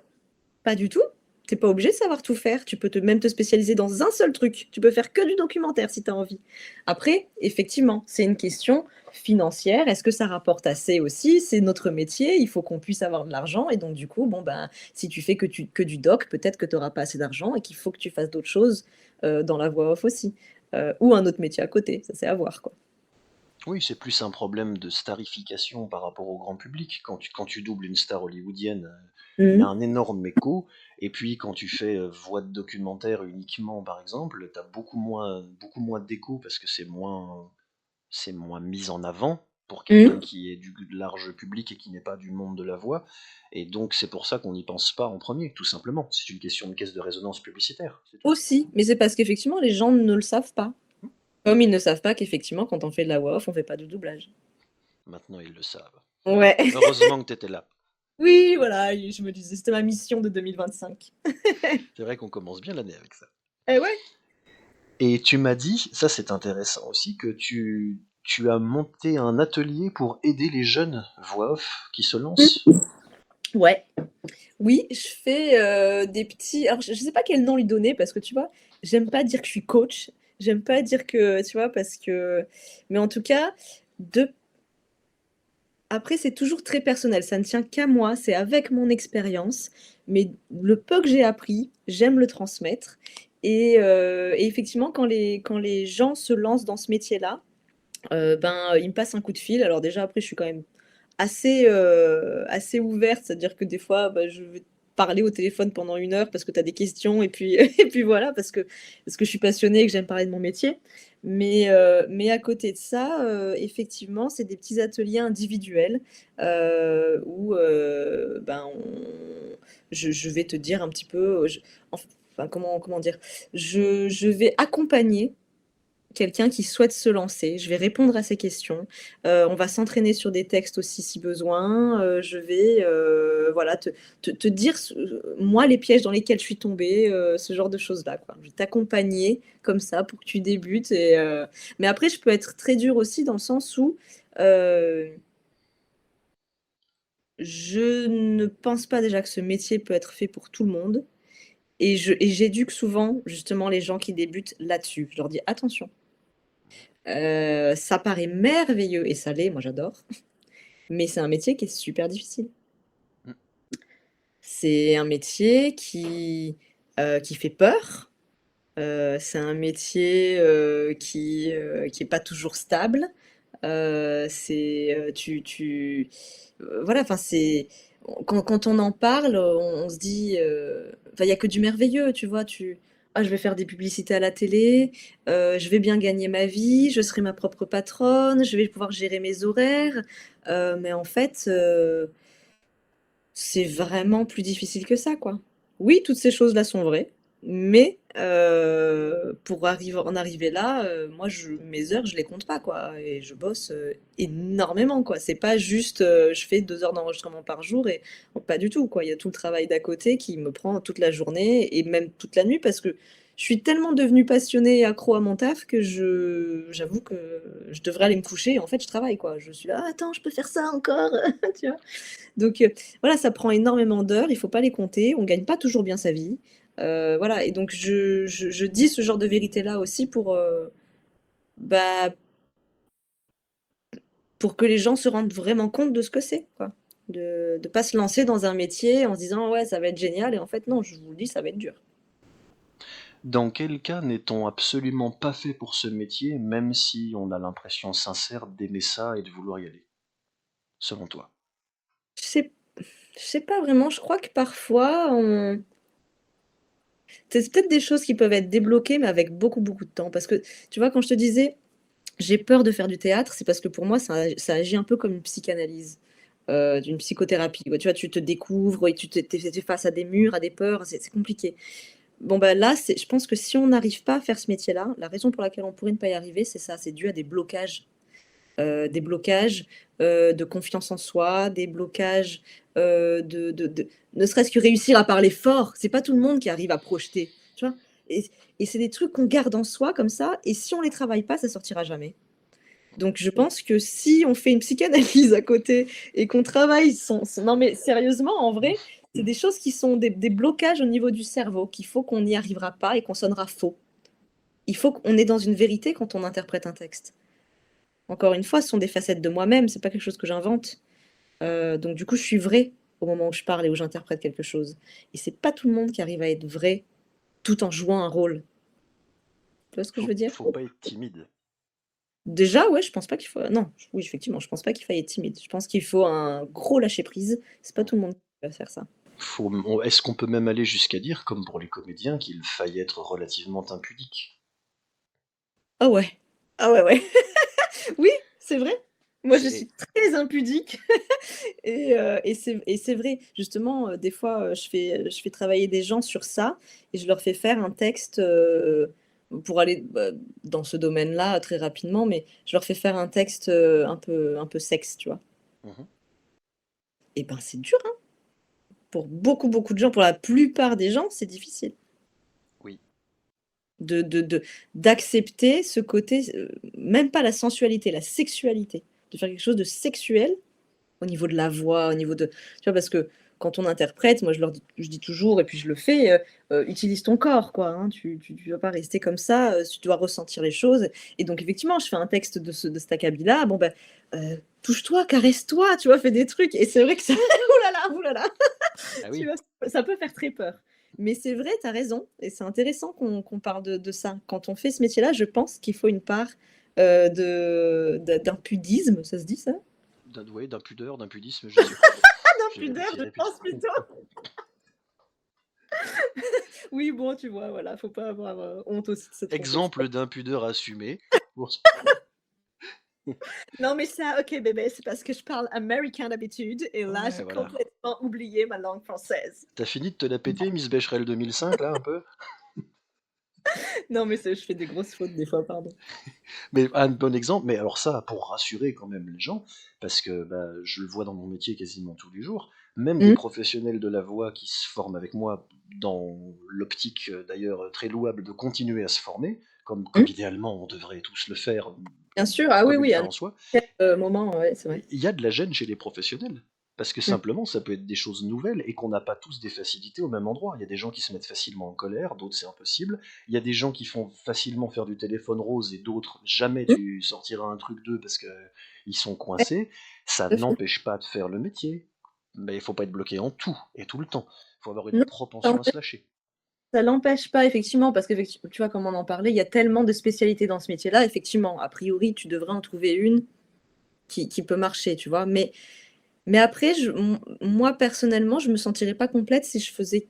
pas du tout. Tu es pas obligé de savoir tout faire. Tu peux même te spécialiser dans un seul truc. Tu peux faire que du documentaire si tu as envie. Après, effectivement, c'est une question financière. Est-ce que ça rapporte assez aussi? C'est notre métier, il faut qu'on puisse avoir de l'argent et donc du coup, bon ben, si tu fais que du doc, peut-être que tu auras pas assez d'argent et qu'il faut que tu fasses d'autres choses, dans la voix off aussi, ou un autre métier à côté, ça c'est à voir, quoi. Oui, c'est plus un problème de starification par rapport au grand public. Quand tu doubles une star hollywoodienne, il y a Mmh. un énorme écho. Et puis quand tu fais voix de documentaire uniquement, par exemple, tu as beaucoup moins d'écho parce que c'est moins mis en avant pour quelqu'un Mmh. qui est du large public et qui n'est pas du monde de la voix. Et donc c'est pour ça qu'on n'y pense pas en premier, tout simplement. C'est une question de caisse de résonance publicitaire, c'est tout. Aussi, mais c'est parce qu'effectivement les gens ne le savent pas. Comme ils ne savent pas qu'effectivement quand on fait de la voix off, on fait pas de doublage. Maintenant ils le savent. Ouais. Heureusement que tu étais là. Oui, voilà, et je me disais, c'était ma mission de 2025. C'est vrai qu'on commence bien l'année avec ça. Eh ouais. Et tu m'as dit, ça c'est intéressant aussi, que tu as monté un atelier pour aider les jeunes voix off qui se lancent. Ouais. Oui, je fais, des petits, alors je sais pas quel nom lui donner parce que tu vois, j'aime pas dire que je suis coach, j'aime pas dire que tu vois? Parce que mais en tout cas, de après c'est toujours très personnel, ça ne tient qu'à moi, c'est avec mon expérience, mais le peu que j'ai appris, j'aime le transmettre et effectivement quand les gens se lancent dans ce métier-là, Il me passe un coup de fil. Alors déjà, après, je suis quand même assez ouverte, c'est-à-dire que des fois, je vais parler au téléphone pendant 1 heure parce que tu as des questions et puis et puis voilà, parce que je suis passionnée et que j'aime parler de mon métier. Mais à côté de ça, effectivement, c'est des petits ateliers individuels, où, je vais te dire un petit peu, enfin, comment dire? Je vais accompagner quelqu'un qui souhaite se lancer, je vais répondre à ses questions, on va s'entraîner sur des textes aussi si besoin, je vais, voilà te dire moi les pièges dans lesquels je suis tombée, ce genre de choses-là, quoi. Je vais t'accompagner comme ça pour que tu débutes mais après je peux être très dure aussi dans le sens où, heu, je ne pense pas déjà que ce métier peut être fait pour tout le monde et j'éduque souvent justement les gens qui débutent là-dessus. Je leur dis: «Attention». Ça paraît merveilleux et ça l'est, moi j'adore, mais c'est un métier qui est super difficile. Mmh. C'est un métier qui fait peur, c'est un métier, qui est pas toujours stable, voilà, enfin c'est quand on en parle, on se dit, enfin il y a que du merveilleux, tu vois? «Ah je vais faire des publicités à la télé, je vais bien gagner ma vie, je serai ma propre patronne, je vais pouvoir gérer mes horaires», mais en fait, c'est vraiment plus difficile que ça, quoi. Oui, toutes ces choses-là sont vraies, mais pour en arriver là, moi mes heures, je les compte pas, quoi et je bosse, énormément, quoi. C'est pas juste, je fais 2 heures d'enregistrement par jour et pas du tout, quoi. Il y a tout le travail d'à côté qui me prend toute la journée et même toute la nuit parce que je suis tellement devenue passionnée et accro à mon taf que j'avoue que je devrais aller me coucher et en fait, je travaille, quoi. Je suis là: «Ah attends, je peux faire ça encore», tu vois? Donc voilà, ça prend énormément d'heures, il faut pas les compter, on gagne pas toujours bien sa vie, voilà et donc je dis ce genre de vérité-là aussi bah, pour que les gens se rendent vraiment compte de ce que c'est, quoi. De pas se lancer dans un métier en se disant: «Ouais, ça va être génial» et en fait non, je vous le dis, ça va être dur. Dans quel cas n'est-on absolument pas fait pour ce métier, même si on a l'impression sincère d'aimer ça et de vouloir y aller? Selon toi? Je sais je sais pas vraiment, je crois que parfois on c'est peut-être des choses qui peuvent être débloquées, mais avec beaucoup, beaucoup de temps parce que, tu vois, quand je te disais j'ai peur de faire du théâtre, c'est parce que pour moi, ça agit un peu comme une psychanalyse, d'une psychothérapie, quoi. Tu vois, tu te découvres et tu es face à des murs, à des peurs, c'est compliqué. Bon, bah, là, je pense que si on n'arrive pas à faire ce métier-là, la raison pour laquelle on pourrait ne pas y arriver, c'est ça, c'est dû à des blocages, de confiance en soi, des blocages, ne serait-ce que réussir à parler fort. C'est pas tout le monde qui arrive à projeter, tu vois? Et et c'est des trucs qu'on garde en soi comme ça et si on les travaille pas, ça sortira jamais. Donc je pense que si on fait une psychanalyse à côté et qu'on travaille son non mais sérieusement, en vrai, c'est des choses qui sont des blocages au niveau du cerveau, qu'il faut qu'on n'y arrivera pas et qu'on sonnera faux. Il faut qu'on est dans une vérité quand on interprète un texte. Encore une fois, ce sont des facettes de moi-même, c'est pas quelque chose que j'invente. Donc du coup, je suis vraie au moment où je parle et où j'interprète quelque chose et c'est pas tout le monde qui arrive à être vrai tout en jouant un rôle. Tu vois ce que je veux dire? Faut pas être timide. Déjà, ouais, je pense pas qu'il faut non, oui, effectivement, je pense pas qu'il faille être timide. Je pense qu'il faut un gros lâcher prise. C'est pas tout le monde qui va faire ça. Est-ce qu'on peut même aller jusqu'à dire, comme pour les comédiens, qu'il faille être relativement impudique? Ah ouais. Ah ouais, ouais. Oui, c'est vrai. Moi, je C'est suis très impudique et c'est vrai. Justement, des fois, je fais travailler des gens sur ça et je leur fais faire un texte, pour aller, dans ce domaine-là très rapidement, mais je leur fais faire un texte, un peu sexe, tu vois? Mmh. Et ben, c'est dur, hein. Pour beaucoup, beaucoup de gens, pour la plupart des gens, c'est difficile Oui. de d'accepter ce côté, même pas la sensualité, la sexualité. De faire quelque chose de sexuel au niveau de la voix, au niveau de tu vois? Parce que quand on interprète, moi je dis toujours et puis je le fais, utilise ton corps quoi, hein. Tu dois pas rester comme ça, tu dois ressentir les choses et donc effectivement, je fais un texte de cet acabit-là, bon ben, touche-toi, caresse-toi, tu vois? Fais des trucs et c'est vrai que ça ouh là là, ouh là là, Ah tu oui. vois? Ça peut faire très peur. Mais c'est vrai, tu as raison et c'est intéressant qu'on parle de ça. Quand on fait ce métier-là, je pense qu'il faut une part, d'impudisme, ça se dit ça? Ouais, d'impudeur, d'impudisme, je sais. D'impudeur, je pense plutôt. Oui, bon, tu vois, voilà, faut pas avoir honte aussi de se tromper. Exemple d'impudeur assumé. Non, mais ça, ok, bébé, c'est parce que je parle américain d'habitude et là, Ouais, j'ai voilà. complètement oublié ma langue française. T'as fini de te la péter, Miss Becherel 2005, là, un peu? Non, mais je fais des grosses fautes des fois, pardon. Mais un bon exemple, mais alors ça, pour rassurer quand même les gens, parce que bah, je le vois dans mon métier quasiment tous les jours, même des professionnels de la voix qui se forment avec moi dans l'optique d'ailleurs très louable de continuer à se former, comme idéalement on devrait tous le faire, Bien sûr, ah oui, comme oui, une à fin en soi. quel moment, ouais, c'est vrai. Il y a de la gêne chez les professionnels. Parce que simplement, ça peut être des choses nouvelles et qu'on n'a pas tous des facilités au même endroit. Il y a des gens qui se mettent facilement en colère, d'autres c'est impossible. Il y a des gens qui font facilement faire du téléphone rose et d'autres jamais tu sortiras un truc d'eux parce qu'ils sont coincés. Ça n'empêche pas de faire le métier. Mais il faut pas être bloqué en tout et tout le temps. Il faut avoir une Non, propension à se lâcher. ça l'empêche pas, effectivement, parce que tu vois, comme on en parlait, il y a tellement de spécialités dans ce métier-là. Effectivement, a priori, tu devrais en trouver une qui peut marcher, tu vois. Mais après, moi, personnellement, je me sentirais pas complète si je faisais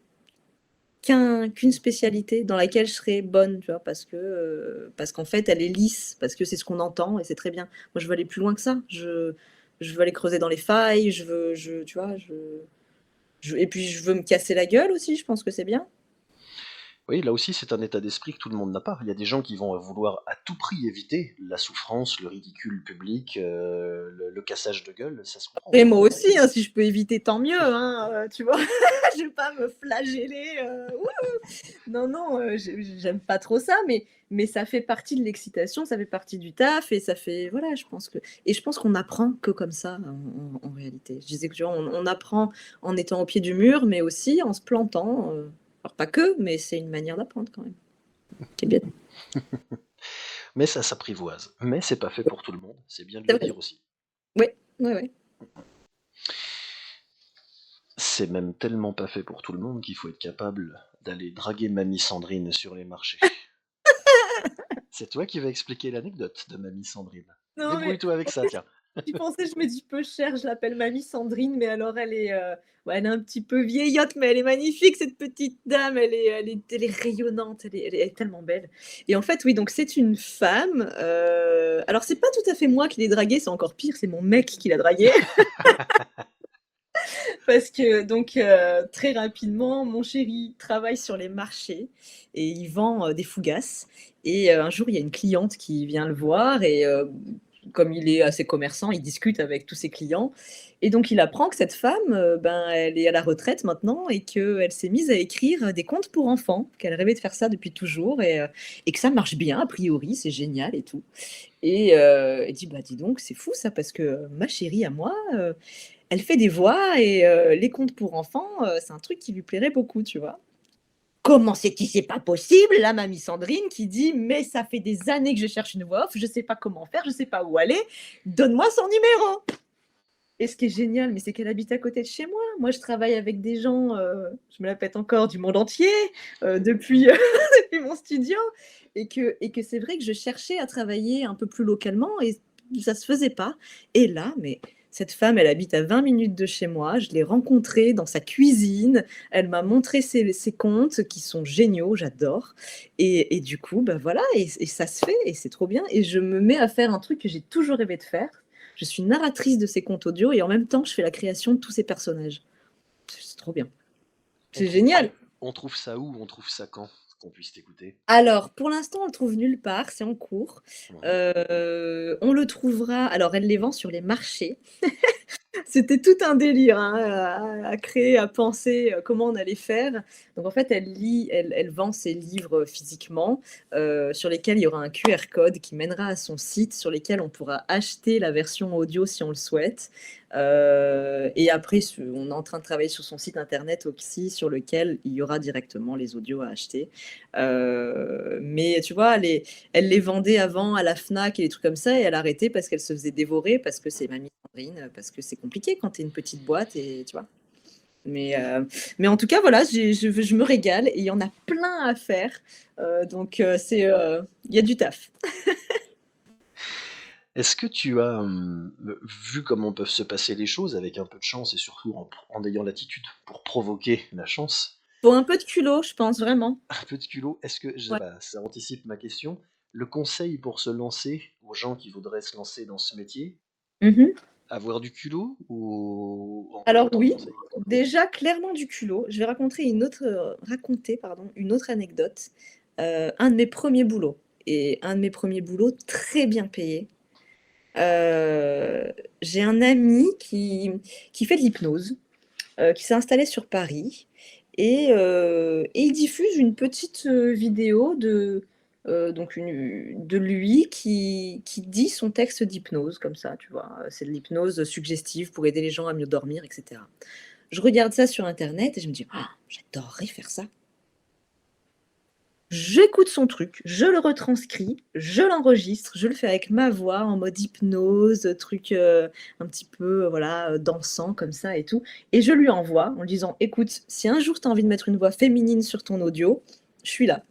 qu'une spécialité dans laquelle je serais bonne, tu vois, parce qu'en fait, elle est lisse, parce que c'est ce qu'on entend et c'est très bien. Moi, je veux aller plus loin que ça. Je veux aller creuser dans les failles, tu vois, et puis je veux me casser la gueule aussi, je pense que c'est bien. Oui, là aussi, c'est un état d'esprit que tout le monde n'a pas. Il y a des gens qui vont vouloir à tout prix éviter la souffrance, le ridicule public, le cassage de gueule, ça se comprend. Et moi aussi, hein, si je peux éviter, tant mieux, hein, tu vois. Je vais pas me flageller. Non, j'aime pas trop ça, mais ça fait partie de l'excitation, ça fait partie du taf, et ça fait, voilà, je pense qu'on apprend que comme ça, en réalité. Je disais que tu vois, on apprend en étant au pied du mur, mais aussi en se plantant. Alors pas que, mais c'est une manière d'apprendre quand même. Qui est bien. Mais ça s'apprivoise. Mais c'est pas fait pour tout le monde, c'est bien de le dire aussi. Oui, oui. C'est même tellement pas fait pour tout le monde qu'il faut être capable d'aller draguer Mamie Sandrine sur les marchés. C'est toi qui vas expliquer l'anecdote de Mamie Sandrine. Non, Débrouille-toi avec ça, tiens. J'y pensais, je me dis peu cher, je l'appelle Mamie Sandrine, mais alors elle est un petit peu vieillotte, mais elle est magnifique, cette petite dame, elle est rayonnante, elle est tellement belle. Et en fait, oui, donc c'est une femme. Alors, c'est pas tout à fait moi qui l'ai draguée, c'est encore pire, c'est mon mec qui l'a draguée. Parce que, donc, très rapidement, mon chéri travaille sur les marchés et il vend des fougasses. Et un jour, il y a une cliente qui vient le voir et comme il est assez commerçant, il discute avec tous ses clients. Et donc, il apprend que cette femme, elle est à la retraite maintenant et qu'elle s'est mise à écrire des contes pour enfants, qu'elle rêvait de faire ça depuis toujours et que ça marche bien, a priori, c'est génial et tout. Et elle dit, bah dis donc, c'est fou ça, parce que ma chérie à moi, elle fait des voix et les contes pour enfants, c'est un truc qui lui plairait beaucoup, tu vois. Comment c'est pas possible, la mamie Sandrine qui dit: «Mais ça fait des années que je cherche une voix off, je sais pas comment faire, je sais pas où aller, donne-moi son numéro!» Et ce qui est génial, mais c'est qu'elle habite à côté de chez moi. Moi, je travaille avec des gens, je me la pète encore, du monde entier, depuis depuis mon studio et que c'est vrai que je cherchais à travailler un peu plus localement et ça se faisait pas. Et là, mais cette femme, elle habite à 20 minutes de chez moi. Je l'ai rencontrée dans sa cuisine. Elle m'a montré ses contes qui sont géniaux, j'adore. Et du coup, bah voilà, et ça se fait et c'est trop bien. Et je me mets à faire un truc que j'ai toujours rêvé de faire. Je suis narratrice de ces contes audio et en même temps, je fais la création de tous ces personnages. C'est trop bien. C'est génial. On trouve ça où? On trouve ça quand? Qu'on puisse t'écouter. Alors, pour l'instant, on le trouve nulle part, c'est en cours. On le trouvera. Alors, elle les vend sur les marchés. C'était tout un délire hein, à créer, à penser comment on allait faire. Donc en fait, elle vend ses livres physiquement, sur lesquels il y aura un QR code qui mènera à son site, sur lesquels on pourra acheter la version audio si on le souhaite. Et après, on est en train de travailler sur son site internet aussi, sur lequel il y aura directement les audios à acheter. Mais tu vois, elle les vendait avant à la Fnac et des trucs comme ça, et elle a arrêté parce qu'elle se faisait dévorer, parce que c'est Mamie Sandrine, parce que c'est compliqué quand tu es une petite boîte, et tu vois. Mais en tout cas, voilà, je me régale, et il y en a plein à faire. Donc, il y a du taf. Est-ce que tu as vu comment peuvent se passer les choses avec un peu de chance et surtout en ayant l'attitude pour provoquer la chance? Faut un peu de culot, je pense, vraiment. Un peu de culot. Est-ce que Ouais. ça anticipe ma question? Le conseil pour se lancer aux gens qui voudraient se lancer dans ce métier, Mmh. avoir du culot ou encore Alors autant de oui, conseils? déjà clairement du culot. Je vais raconter une autre anecdote. Un de mes premiers boulots et un de mes premiers boulots très bien payés. J'ai un ami qui fait de l'hypnose, qui s'est installé sur Paris et il diffuse une petite, vidéo de lui qui dit son texte d'hypnose comme ça, tu vois? C'est de l'hypnose suggestive pour aider les gens à mieux dormir et cetera. Je regarde ça sur internet et je me dis: «Ah, j'adorerais faire ça». J'écoute son truc, je le retranscris, je l'enregistre, je le fais avec ma voix en mode hypnose, truc, un petit peu, voilà, dansant comme ça et tout et je lui envoie en lui disant: «Écoute, si un jour tu as envie de mettre une voix féminine sur ton audio, je suis là».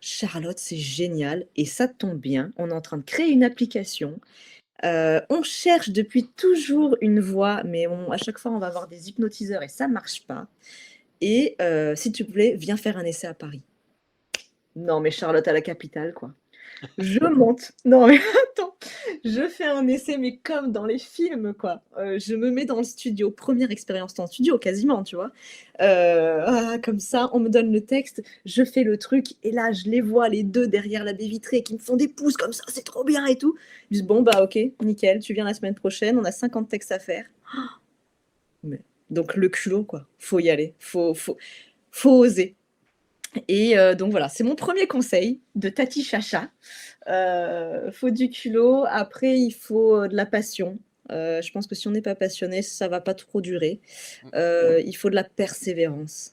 Charlotte, c'est génial et ça tombe bien, on est en train de créer une application. On cherche depuis toujours une voix, mais à chaque fois, on va avoir des hypnotiseurs et ça marche pas et s'il te plaît, viens faire un essai à Paris. Non, mais Charlotte à la capitale, quoi. Je monte. Non, mais attends, je fais un essai, mais comme dans les films, quoi. Je me mets dans le studio, première expérience dans le studio, quasiment, tu vois. Comme ça, on me donne le texte, je fais le truc, et là, je les vois, les deux, derrière la baie vitrée, qui me font des pouces comme ça, c'est trop bien et tout. Je dis, bon, bah, ok, nickel, tu viens la semaine prochaine, on a 50 textes à faire. Mais, donc, le culot, quoi. Faut y aller, faut oser. Et donc voilà, c'est mon premier conseil de Tati Chacha. Faut du culot, après il faut, de la passion. Je pense que si on n'est pas passionné, ça va pas trop durer. Il faut de la persévérance,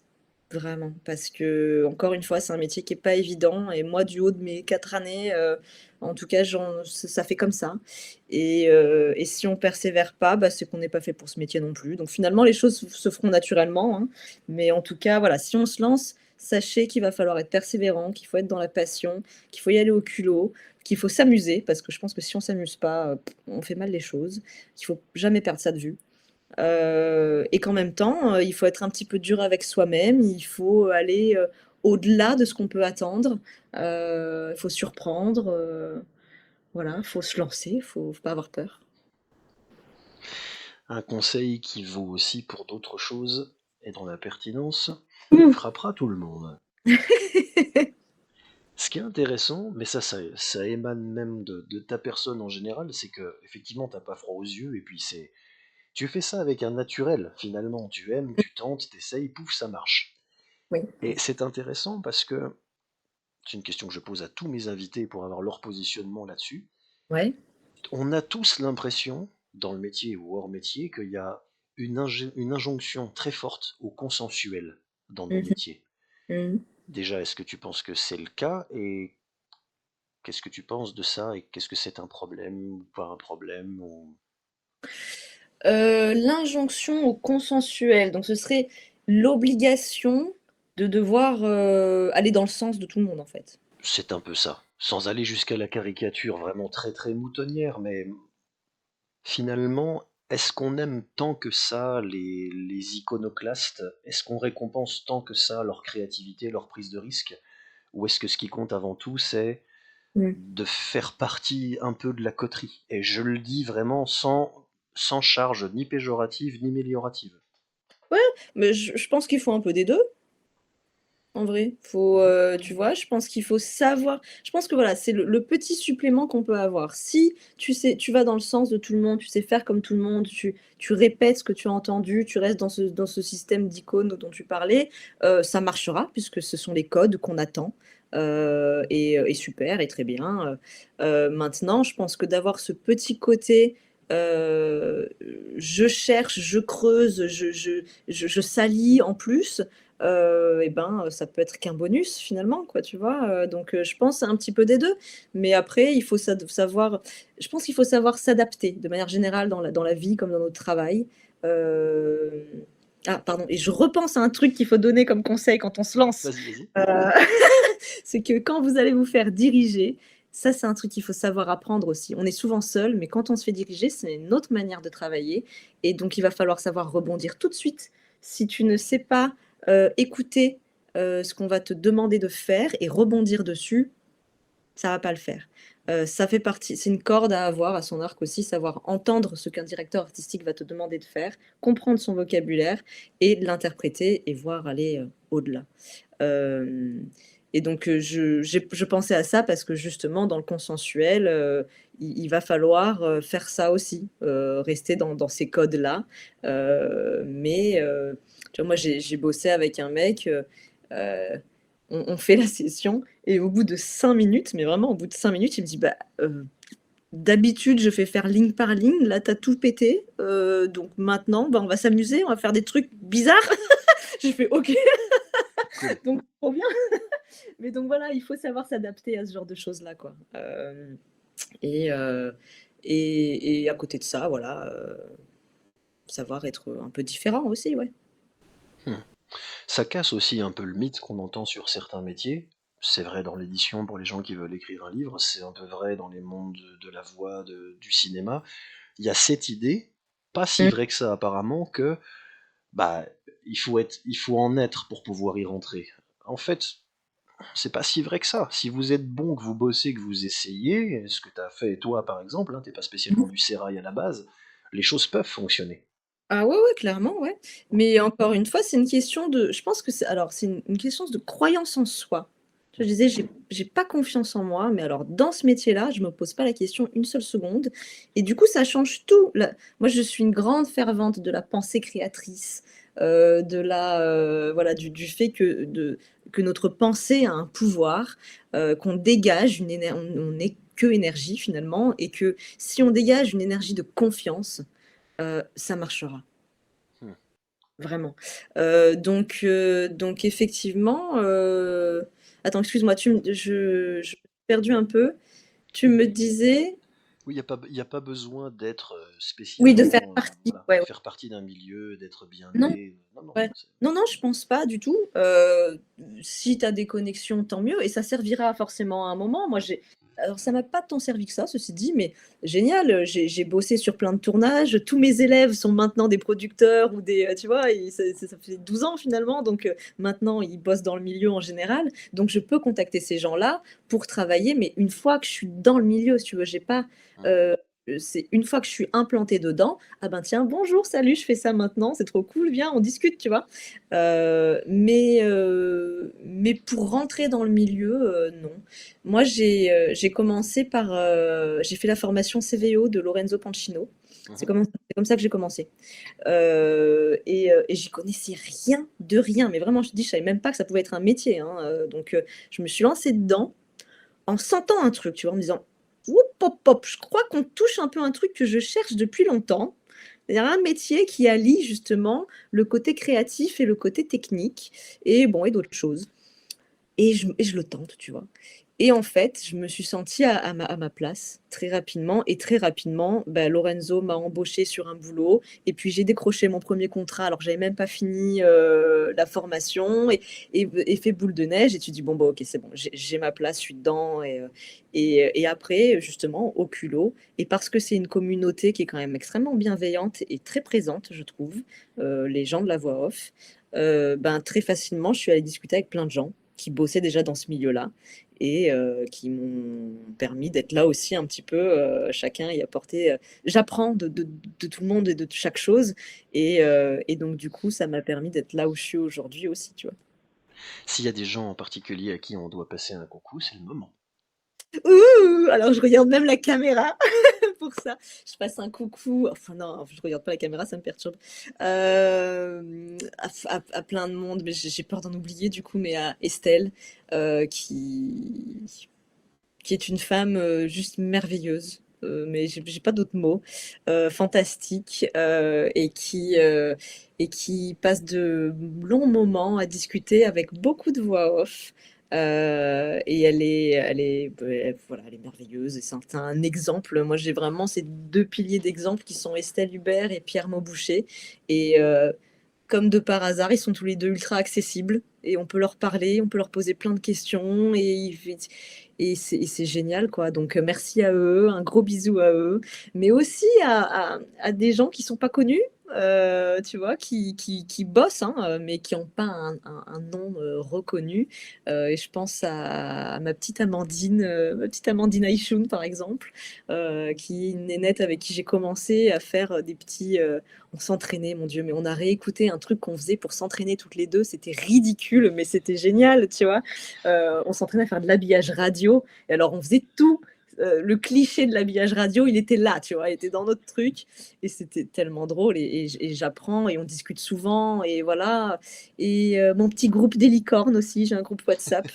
vraiment, parce que encore une fois, c'est un métier qui est pas évident et moi du haut de mes 4 années, en tout cas ça fait comme ça et si on persévère pas, bah, c'est qu'on n'est pas fait pour ce métier non plus. Donc finalement les choses se feront naturellement, hein, mais en tout cas voilà, si on se lance, sachez qu'il va falloir être persévérant, qu'il faut être dans la passion, qu'il faut y aller au culot, qu'il faut s'amuser parce que je pense que si on s'amuse pas, on fait mal les choses. Il faut jamais perdre ça de vue. Et qu'en même temps, il faut être un petit peu dur avec soi-même, il faut aller, au-delà de ce qu'on peut attendre, il faut surprendre, voilà, il faut se lancer, il faut pas avoir peur. Un conseil qui vaut aussi pour d'autres choses et dont la pertinence Mmh. frappera tout le monde. Ce qui est intéressant, mais ça émane même de ta personne en général, c'est que effectivement t'as pas froid aux yeux et puis tu fais ça avec un naturel finalement. Tu aimes, tu tentes, t'essayes, pouf, ça marche. Oui. Et c'est intéressant parce que c'est une question que je pose à tous mes invités pour avoir leur positionnement là-dessus. Ouais. On a tous l'impression, dans le métier ou hors métier, qu'il y a une injonction très forte au consensuel dans nos Mmh métiers. mh. Mmh. Déjà, est-ce que tu penses que c'est le cas et qu'est-ce que tu penses de ça et qu'est-ce que c'est un problème ou pas un problème ou... L'injonction au consensuel, donc ce serait l'obligation de devoir, aller dans le sens de tout le monde, en fait. C'est un peu ça. Sans aller jusqu'à la caricature vraiment très très moutonnière, mais finalement, est-ce qu'on aime tant que ça les iconoclastes? Est-ce qu'on récompense tant que ça leur créativité, leur prise de risque? Ou est-ce que ce qui compte avant tout, c'est Mmh. de faire partie un peu de la coterie? Et je le dis vraiment sans charge ni péjorative ni méliorative. Ouais, mais je pense qu'il faut un peu des 2. En vrai, faut, tu vois? Je pense qu'il faut savoir je pense que voilà, c'est le petit supplément qu'on peut avoir. Si tu vas dans le sens de tout le monde, tu sais faire comme tout le monde, tu répètes ce que tu as entendu, tu restes dans ce système d'icônes dont tu parlais, ça marchera puisque ce sont les codes qu'on attend, et super et très bien, maintenant je pense que d'avoir ce petit côté, je cherche, je creuse, je salis en plus, et ben, ça peut être qu'un bonus finalement quoi, tu vois? Donc je pense un petit peu des 2. Mais après il faut savoir je pense qu'il faut savoir s'adapter de manière générale dans la vie comme dans notre travail. Hem, ah pardon et je repense à un truc qu'il faut donner comme conseil quand on se lance. Vas-y, vas-y. C'est que quand vous allez vous faire diriger, Ça, c'est un truc qu'il faut savoir apprendre aussi. On est souvent seul, mais quand on se fait diriger, c'est une autre manière de travailler. Et donc, il va falloir savoir rebondir tout de suite. Si tu ne sais pas écouter ce qu'on va te demander de faire et rebondir dessus, ça va pas le faire. Ça fait partie, c'est une corde à avoir à son arc aussi, savoir entendre ce qu'un directeur artistique va te demander de faire, comprendre son vocabulaire et l'interpréter et voir aller au-delà. Et donc, je pensais à ça parce que justement, dans le consensuel, il va falloir faire ça aussi, rester dans ces codes-là. Tu vois, moi, j'ai bossé avec un mec, on fait la session, et au bout de 5 minutes, mais vraiment au bout de 5 minutes, il me dit, bah, d'habitude, je fais faire ligne par ligne, là, t'as tout pété, donc maintenant, bah, on va s'amuser, on va faire des trucs bizarres. J'ai fait, ok. Donc, trop bien. Mais donc voilà, il faut savoir s'adapter à ce genre de choses-là, quoi. Et à côté de ça, voilà, savoir être un peu différent aussi, ouais. Ça casse aussi un peu le mythe qu'on entend sur certains métiers. C'est vrai dans l'édition pour les gens qui veulent écrire un livre, c'est un peu vrai dans les mondes de la voix, du cinéma. Il y a cette idée, pas si vraie que ça apparemment, que bah il faut en être pour pouvoir y rentrer. En fait, c'est pas si vrai que ça. Si vous êtes bon, que vous bossez, que vous essayez, ce que tu as fait toi par exemple, hein, t'es pas spécialement du sérail à la base, les choses peuvent fonctionner. Ah ouais, ouais, clairement, ouais. Mais encore une fois, c'est une question de. Je pense que c'est. Alors, c'est une question de croyance en soi. Je disais, j'ai pas confiance en moi, mais alors dans ce métier-là, je me pose pas la question une seule seconde. Et du coup, ça change tout. Moi, je suis une grande fervente de la pensée créatrice, voilà, du fait que notre pensée a un pouvoir, qu'on dégage on n'est que énergie finalement, et que si on dégage une énergie de confiance, ça marchera. Vraiment. Donc effectivement, attends, excuse-moi, je me suis perdue un peu. Tu me disais, Oui, il y a pas besoin d'être oui, de faire spécialement, partie. voilà, Ouais, de ouais. faire partie d'un milieu, d'être bien Non, né. Non, non, ouais. Non, je pense pas du tout. Si tu as des connexions, tant mieux, et ça servira forcément à un moment. Alors, ça m'a pas tant servi que ça, ceci dit, mais génial. J'ai bossé sur plein de tournages. Tous mes élèves sont maintenant des producteurs ou tu vois, ça fait 12 ans finalement, donc maintenant ils bossent dans le milieu en général. Donc je peux contacter ces gens-là pour travailler, mais une fois que je suis dans le milieu, si tu veux, j'ai pas. C'est une fois que je suis implantée dedans, ah ben tiens, bonjour, salut, je fais ça maintenant, c'est trop cool, viens, on discute, tu vois. Mais pour rentrer dans le milieu, non. Moi, j'ai commencé par, j'ai fait la formation CVO de Lorenzo Pancino. C'est comme ça que j'ai commencé. Et j'y connaissais rien de rien, mais vraiment, je te dis, je savais même pas que ça pouvait être un métier, hein. Donc, je me suis lancée dedans en sentant un truc, tu vois, en me disant, oup, pop, pop, je crois qu'on touche un peu un truc que je cherche depuis longtemps. C'est-à-dire un métier qui allie justement le côté créatif et le côté technique, et bon, et d'autres choses. Et je le tente, tu vois. Et en fait, je me suis sentie à ma place très rapidement. Et très rapidement, bah, Lorenzo m'a embauchée sur un boulot. Et puis j'ai décroché mon premier contrat alors que j'avais même pas fini la formation. Et fait boule de neige. Et tu dis, bon, bah, ok, c'est bon, j'ai ma place, je suis dedans. Et après, justement, au culot. Et parce que c'est une communauté qui est quand même extrêmement bienveillante et très présente, je trouve, les gens de la voix off, ben, très facilement, je suis allée discuter avec plein de gens qui bossaient déjà dans ce milieu-là et qui m'ont permis d'être là aussi un petit peu, chacun y apporter. J'apprends de tout le monde et de chaque chose, et donc du coup, ça m'a permis d'être là où je suis aujourd'hui aussi, tu vois. S'il y a des gens en particulier à qui on doit passer un coucou, c'est le moment. Ouh, alors je regarde même la caméra pour ça. Je passe un coucou. Enfin non, je regarde pas la caméra, ça me perturbe. À plein de monde, mais j'ai peur d'en oublier du coup, mais à Estelle, qui est une femme juste merveilleuse. Mais j'ai pas d'autres mots. Fantastique, et qui passe de longs moments à discuter avec beaucoup de voix off. Et voilà, elle est merveilleuse et c'est un exemple. Moi, j'ai vraiment ces deux piliers d'exemple qui sont Estelle Hubert et Pierre Mauboucher. Et comme de par hasard, ils sont tous les deux ultra accessibles. et on peut leur parler, on peut leur poser plein de questions et c'est génial, quoi. Donc merci à eux, un gros bisou à eux, mais aussi à des gens qui sont pas connus, tu vois, qui bossent, hein, mais qui ont pas un nom reconnu. Et je pense à ma petite Amandine Aïchoun, par exemple, qui est une nénette avec qui j'ai commencé à faire des petits. On s'entraînait, mon Dieu, mais on a réécouté un truc qu'on faisait pour s'entraîner toutes les deux. C'était ridicule, mais c'était génial, tu vois. On s'entraînait à faire de l'habillage radio. Et alors, on faisait tout. Le cliché de l'habillage radio, il était là, tu vois, il était dans notre truc. Et c'était tellement drôle. Et j'apprends et on discute souvent. Et voilà. Et mon petit groupe des licornes aussi. J'ai un groupe WhatsApp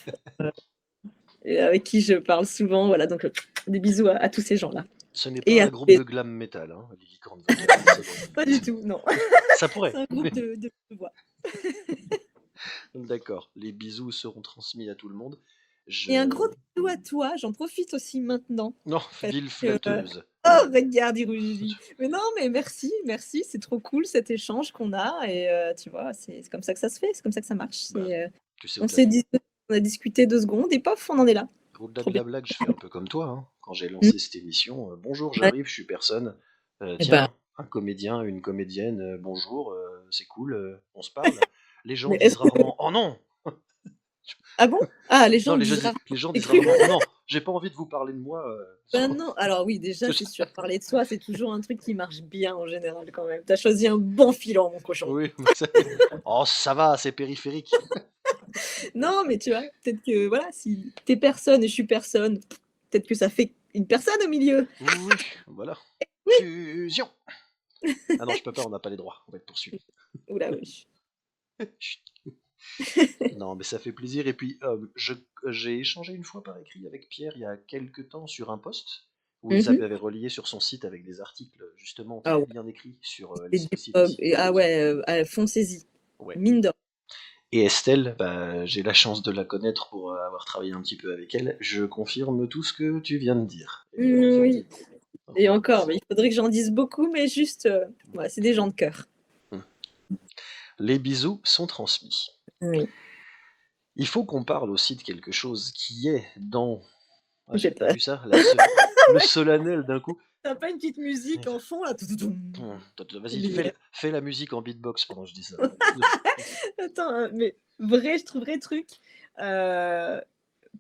et avec qui je parle souvent. Voilà, donc des bisous à tous ces gens-là. Ce n'est Et pas à un groupe de glam metal, hein, les licornes vocales, c'est bon. Pas du tout, non. Ça pourrait. C'est un groupe de voix. D'accord, les bisous seront transmis à tout le monde. Et un gros bisou à toi, j'en profite aussi maintenant. Non, Parce ville que, flatteuse. Oh, regarde, il rougit. Mais non, mais merci, c'est trop cool cet échange qu'on a. Et tu vois, c'est comme ça que ça se fait, c'est comme ça que ça marche. Bah, tu sais, on s'est dit, on a discuté 2 secondes et paf, on en est là. Au-delà Trop de la bien. blague, je fais un peu comme toi, hein. Quand j'ai lancé cette émission, bonjour, j'arrive, je suis personne. Tiens, un comédien, une comédienne, bonjour, c'est cool, on se parle. Les gens Mais disent est-ce que rarement oh non. Ah bon? Ah, les gens Non, les disent gens disent rarement. rarement oh non, j'ai pas envie de vous parler de moi. Ben non, alors oui, déjà, c'est sûr, parler de soi, c'est toujours un truc qui marche bien en général quand même. T'as choisi un bon filon, mon cochon. Oui, oh, ça va, c'est périphérique. Non, mais tu vois, peut-être que voilà, si t'es personne et je suis personne, peut-être que ça fait une personne au milieu. Oui, voilà. Fusion. Ah non, je peux pas, on n'a pas les droits, on va être poursuivi. Oula, oui. Non, mais ça fait plaisir. Et puis, j'ai échangé une fois par écrit avec Pierre il y a quelques temps sur un post où ils avaient relié sur son site avec des articles justement très bien écrits sur les sociétés. Ah ouais, foncez-y. Ouais. Mine d'or. Et Estelle, bah, j'ai la chance de la connaître pour avoir travaillé un petit peu avec elle. Je confirme tout ce que tu viens de dire. Oui. Et encore, mais il faudrait que j'en dise beaucoup, mais juste, ouais, c'est des gens de cœur. Les bisous sont transmis. Oui. Il faut qu'on parle aussi de quelque chose qui est dans... Ah, J'ai pas peur. vu ça, le solennel d'un coup. T'as pas une petite musique en fond là? Vas-y, fais la musique en beatbox pendant que je dis ça. Attends, mais vrai truc.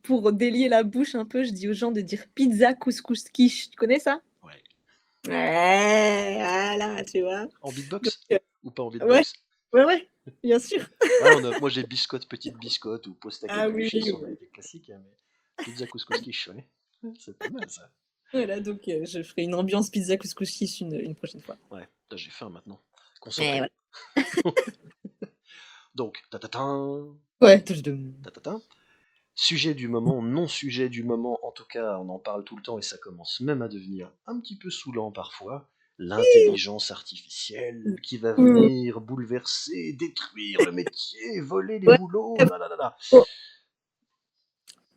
Pour délier la bouche un peu, je dis aux gens de dire pizza couscous quiche. Tu connais ça? Ouais. Ouais, voilà, tu vois. En beatbox ou pas en Ouais, beatbox? ouais, bien sûr. Moi j'ai biscotte, petite biscotte ou posta oui, sont des classiques, hein, mais pizza couscous quiche, ouais. C'est pas mal ça. Voilà, donc je ferai une ambiance pizza couscous quiche une prochaine fois. Ouais, là j'ai faim maintenant. Ouais, voilà. Donc, tatatin. Ouais. Tatatin. Sujet du moment, non sujet du moment, en tout cas, on en parle tout le temps et ça commence même à devenir un petit peu saoulant parfois. L'intelligence artificielle qui va venir bouleverser, détruire le métier, voler les boulots,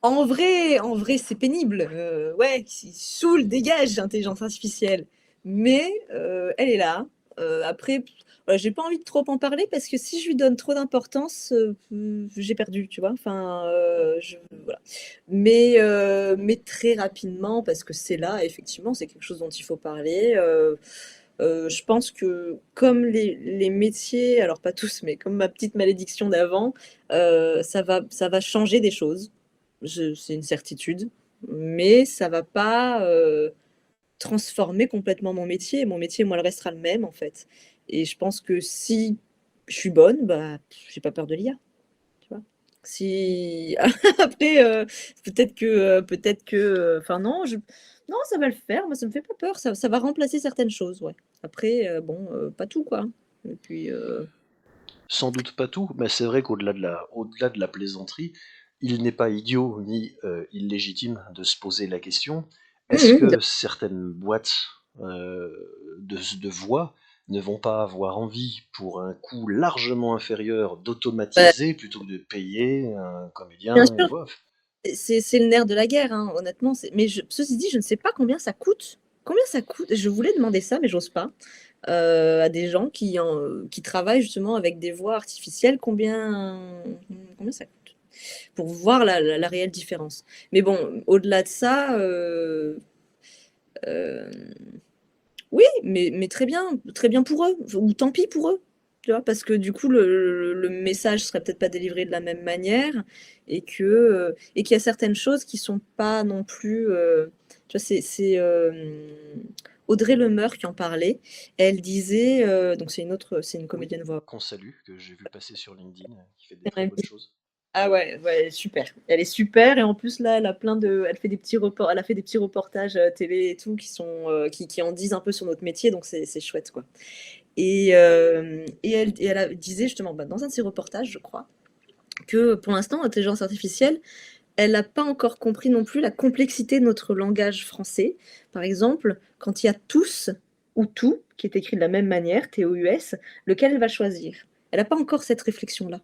En vrai, c'est pénible. Ouais, saoule, dégage l'intelligence artificielle. Mais elle est là. Après, voilà, j'ai pas envie de trop en parler parce que si je lui donne trop d'importance, j'ai perdu, tu vois. Enfin, voilà. Mais très rapidement, parce que c'est là, effectivement, c'est quelque chose dont il faut parler. Je pense que comme les métiers, alors pas tous, mais comme ma petite malédiction d'avant, ça va changer des choses. C'est une certitude, mais ça va pas transformer complètement mon métier. Mon métier, moi, le restera le même, en fait. Et je pense que si je suis bonne, bah, j'ai pas peur de l'IA. Tu vois. Si après, peut-être que, enfin non, ça va le faire. Moi, ça me fait pas peur. Ça va remplacer certaines choses, ouais. Après, pas tout, quoi. Et puis. Sans doute pas tout, mais c'est vrai qu'au-delà de la plaisanterie, il n'est pas idiot ni illégitime de se poser la question, est-ce que certaines boîtes de voix ne vont pas avoir envie, pour un coût largement inférieur, d'automatiser plutôt que de payer un comédien, une voix? C'est le nerf de la guerre, hein, honnêtement. Mais ceci dit, je ne sais pas combien ça coûte. Combien ça coûte? Je voulais demander ça, mais j'ose pas. à des gens qui travaillent justement avec des voix artificielles, combien ça coûte? Pour voir la réelle différence. Mais bon, au-delà de ça, oui, mais très bien pour eux, ou tant pis pour eux, tu vois, parce que du coup, le message serait peut-être pas délivré de la même manière, et qu'il y a certaines choses qui sont pas non plus, tu vois, c'est Audrey Lemeur qui en parlait. Elle disait, donc c'est une Oui, comédienne voix. qu'on salue, que j'ai vu passer sur LinkedIn, qui fait des très bonnes choses. Ah ouais, ouais, super. Elle est super et en plus là, elle fait des petits reportages télé et tout qui en disent un peu sur notre métier, donc c'est chouette quoi. Elle disait justement dans un de ses reportages, je crois, que pour l'instant, l'intelligence artificielle, elle n'a pas encore compris non plus la complexité de notre langage français. Par exemple, quand il y a tous ou tout qui est écrit de la même manière, TOUS, lequel elle va choisir? Elle n'a pas encore cette réflexion-là.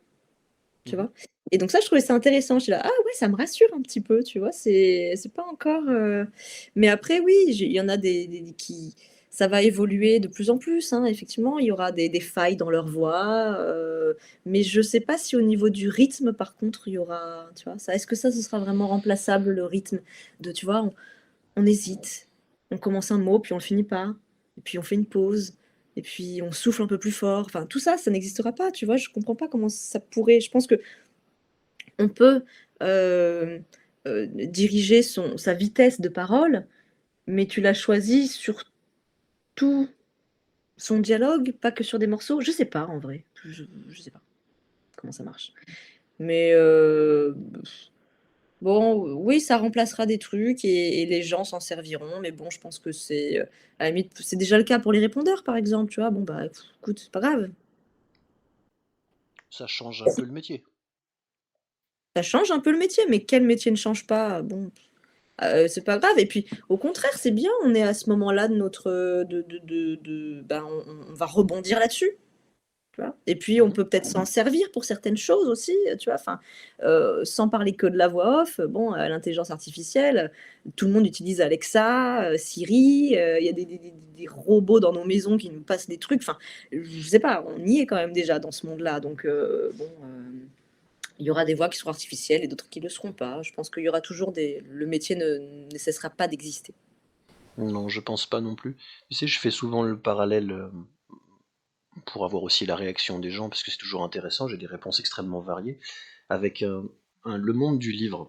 Tu vois? Et donc ça, je trouvais ça intéressant. Je suis là, ah ouais, ça me rassure un petit peu, tu vois? C'est pas encore. Mais après, oui, il y en a qui. Ça va évoluer de plus en plus, hein. Effectivement, il y aura des failles dans leur voix. Mais je sais pas si au niveau du rythme, par contre, il y aura. Tu vois, ça, est-ce que ça, ce sera vraiment remplaçable, le rythme tu vois, on hésite. On commence un mot, puis on le finit pas. Et puis on fait une pause. Et puis on souffle un peu plus fort. Enfin, tout ça, ça n'existera pas, tu vois. Je comprends pas comment ça pourrait. Je pense que on peut diriger sa vitesse de parole, mais tu l'as choisi sur tout son dialogue, pas que sur des morceaux. Je sais pas en vrai. Je sais pas comment ça marche. Mais bon, oui, ça remplacera des trucs et les gens s'en serviront. Mais bon, je pense que à la limite, c'est déjà le cas pour les répondeurs, par exemple. Tu vois, bon, bah écoute, c'est pas grave. Ça change un peu le métier. Ça change un peu le métier, mais quel métier ne change pas? Bon, c'est pas grave. Et puis, au contraire, c'est bien. On est à ce moment-là de notre, ben, on va rebondir là-dessus, tu vois. Et puis, on peut peut-être s'en servir pour certaines choses aussi, tu vois. Enfin, sans parler que de la voix off. Bon, l'intelligence artificielle, tout le monde utilise Alexa, Siri. Il y a des robots dans nos maisons qui nous passent des trucs. Enfin, je sais pas. On y est quand même déjà dans ce monde-là. Donc, bon. Il y aura des voix qui seront artificielles et d'autres qui ne le seront pas. Je pense qu'il y aura toujours le métier ne cessera pas d'exister. Non, je pense pas non plus. Tu sais, je fais souvent le parallèle pour avoir aussi la réaction des gens, parce que c'est toujours intéressant, j'ai des réponses extrêmement variées, avec le monde du livre.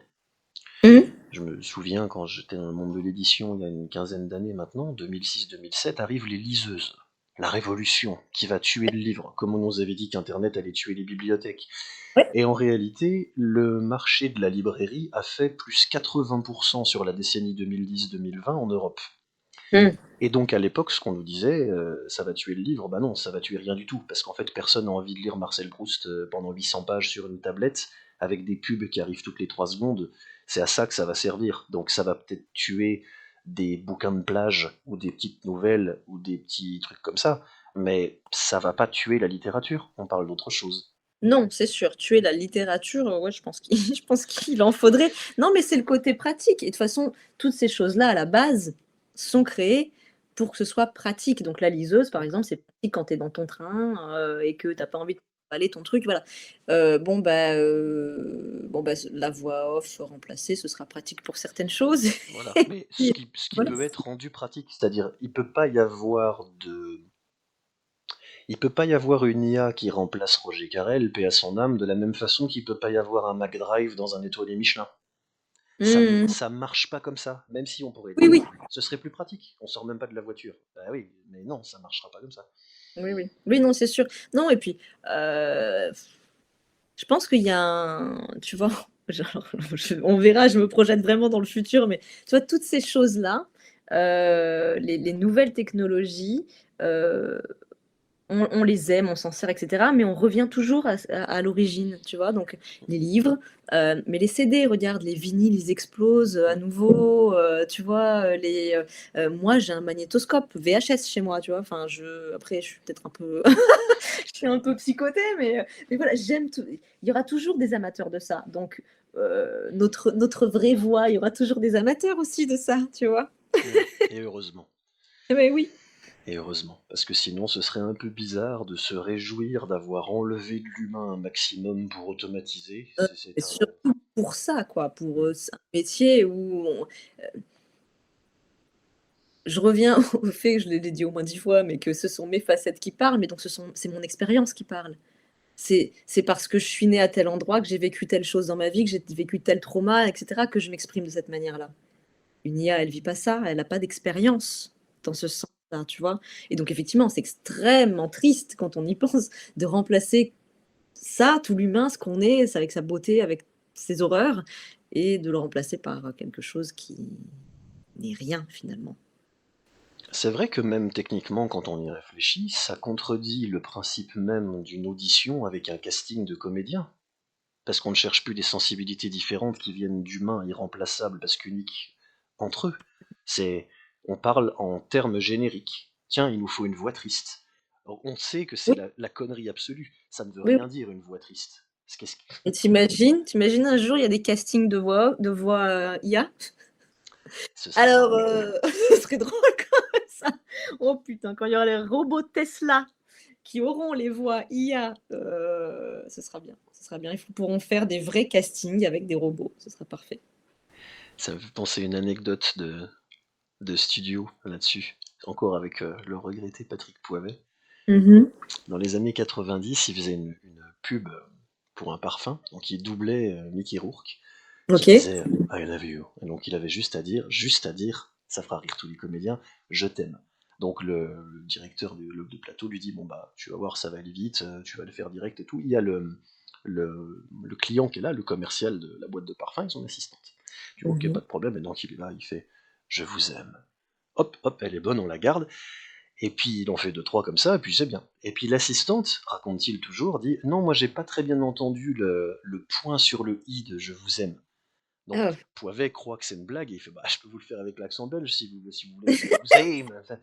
Je me souviens quand j'étais dans le monde de l'édition il y a une quinzaine d'années maintenant, 2006-2007, arrivent les liseuses. La révolution qui va tuer le livre, comme on nous avait dit qu'Internet allait tuer les bibliothèques. Ouais. Et en réalité, le marché de la librairie a fait plus 80% sur la décennie 2010-2020 en Europe. Et donc à l'époque, ce qu'on nous disait, ça va tuer le livre, bah non, ça va tuer rien du tout, parce qu'en fait, personne n'a envie de lire Marcel Proust pendant 800 pages sur une tablette, avec des pubs qui arrivent toutes les 3 secondes. C'est à ça que ça va servir. Donc ça va peut-être tuer des bouquins de plage, ou des petites nouvelles, ou des petits trucs comme ça, mais ça va pas tuer la littérature, on parle d'autre chose. Non, c'est sûr, tuer la littérature, ouais, je pense qu'il en faudrait. Non, mais c'est le côté pratique. Et de toute façon, toutes ces choses-là, à la base, sont créées pour que ce soit pratique. Donc la liseuse, par exemple, c'est pratique quand tu es dans ton train et que tu n'as pas envie de aller ton truc, voilà. Bon, bah, la voix off remplacée, ce sera pratique pour certaines choses. Voilà, mais Et ce puis, qui voilà. peut être rendu pratique, c'est-à-dire, il peut pas y avoir une IA qui remplace Roger Carrel, paix à son âme, de la même façon qu'il peut pas y avoir un McDrive dans un étoilé Michelin. Ça marche pas comme ça, même si on pourrait Oui, dire, oui. ce serait plus pratique, on sort même pas de la voiture. Bah oui, mais non, ça marchera pas comme ça. Oui, oui. Oui, non, c'est sûr. Non, et puis, je pense qu'il y a tu vois, on verra, je me projette vraiment dans le futur, mais tu vois, toutes ces choses-là, les nouvelles technologies, on les aime, on s'en sert, etc. Mais on revient toujours à l'origine, tu vois. Donc, les livres, mais les CD, regarde, les vinyles, ils explosent à nouveau, tu vois. Moi, j'ai un magnétoscope VHS chez moi, tu vois. Enfin, après, je suis peut-être un peu, je suis un peu psychotée, mais voilà, j'aime tout. Il y aura toujours des amateurs de ça. Donc, notre vraie voix, il y aura toujours des amateurs aussi de ça, tu vois. Et heureusement. Mais oui. Et heureusement, parce que sinon ce serait un peu bizarre de se réjouir d'avoir enlevé de l'humain un maximum pour automatiser. C'est Et un... surtout pour ça, quoi, pour c'est un métier où je reviens au fait que je l'ai dit au moins 10 fois, mais que ce sont mes facettes qui parlent, mais donc c'est mon expérience qui parle. C'est parce que je suis née à tel endroit, que j'ai vécu telle chose dans ma vie, que j'ai vécu tel trauma, etc., que je m'exprime de cette manière-là. Une IA, elle vit pas ça, elle n'a pas d'expérience dans ce sens-là, tu vois. Et donc effectivement, c'est extrêmement triste quand on y pense de remplacer ça, tout l'humain, ce qu'on est, avec sa beauté, avec ses horreurs, et de le remplacer par quelque chose qui n'est rien finalement. C'est vrai que même techniquement, quand on y réfléchit, ça contredit le principe même d'une audition avec un casting de comédiens. Parce qu'on ne cherche plus des sensibilités différentes qui viennent d'humains irremplaçables parce qu'uniques entre eux. On parle en termes génériques. Tiens, il nous faut une voix triste. Alors, on sait que c'est Oui, la connerie absolue. Ça ne veut oui. rien dire une voix triste. Et t'imagines un jour, il y a des castings de voix IA. Ce serait Alors, marrant. ce serait drôle comme ça. Oh putain, quand il y aura les robots Tesla qui auront les voix IA, ce sera bien. Ce sera bien. Ils pourront faire des vrais castings avec des robots. Ce sera parfait. Ça me fait penser à une anecdote de studio là-dessus. Encore avec le regretté Patrick Poivet. Dans les années 90, il faisait une pub pour un parfum, donc il doublait Mickey Rourke, qui Ok. disait I love you. Et donc il avait juste à dire, ça fera rire tous les comédiens, je t'aime. Donc le directeur du plateau lui dit bon bah tu vas voir, ça va aller vite, tu vas le faire direct et tout. Il y a le client qui est là, le commercial de la boîte de parfum et son assistante. Tu vois, ok, pas de problème, et donc il est là, il fait je vous aime. Hop, hop, elle est bonne, on la garde. Et puis il en fait 2-3 comme ça, et puis c'est bien. Et puis l'assistante, raconte-t-il toujours, dit non, moi j'ai pas très bien entendu le point sur le i de je vous aime. Donc Ah. Poivet croit que c'est une blague, et il fait bah je peux vous le faire avec l'accent belge si vous voulez, je vous aime. Enfin,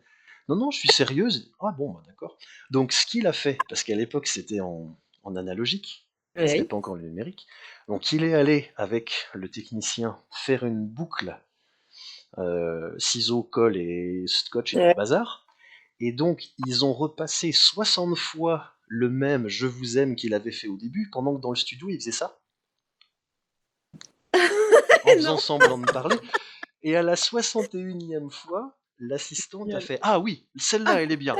non, je suis sérieuse. Ah bon, bah, d'accord. Donc ce qu'il a fait, parce qu'à l'époque c'était en analogique, c'était Oui. pas encore le numérique, donc il est allé avec le technicien faire une boucle, ciseaux, colle et scotch et tout le Ouais. bazar. Et donc, ils ont repassé 60 fois le même Je vous aime qu'il avait fait au début, pendant que dans le studio, il faisait ça, en faisant Non. semblant de parler. Et à la 61e fois, l'assistante a fait ah oui, celle-là, elle est bien.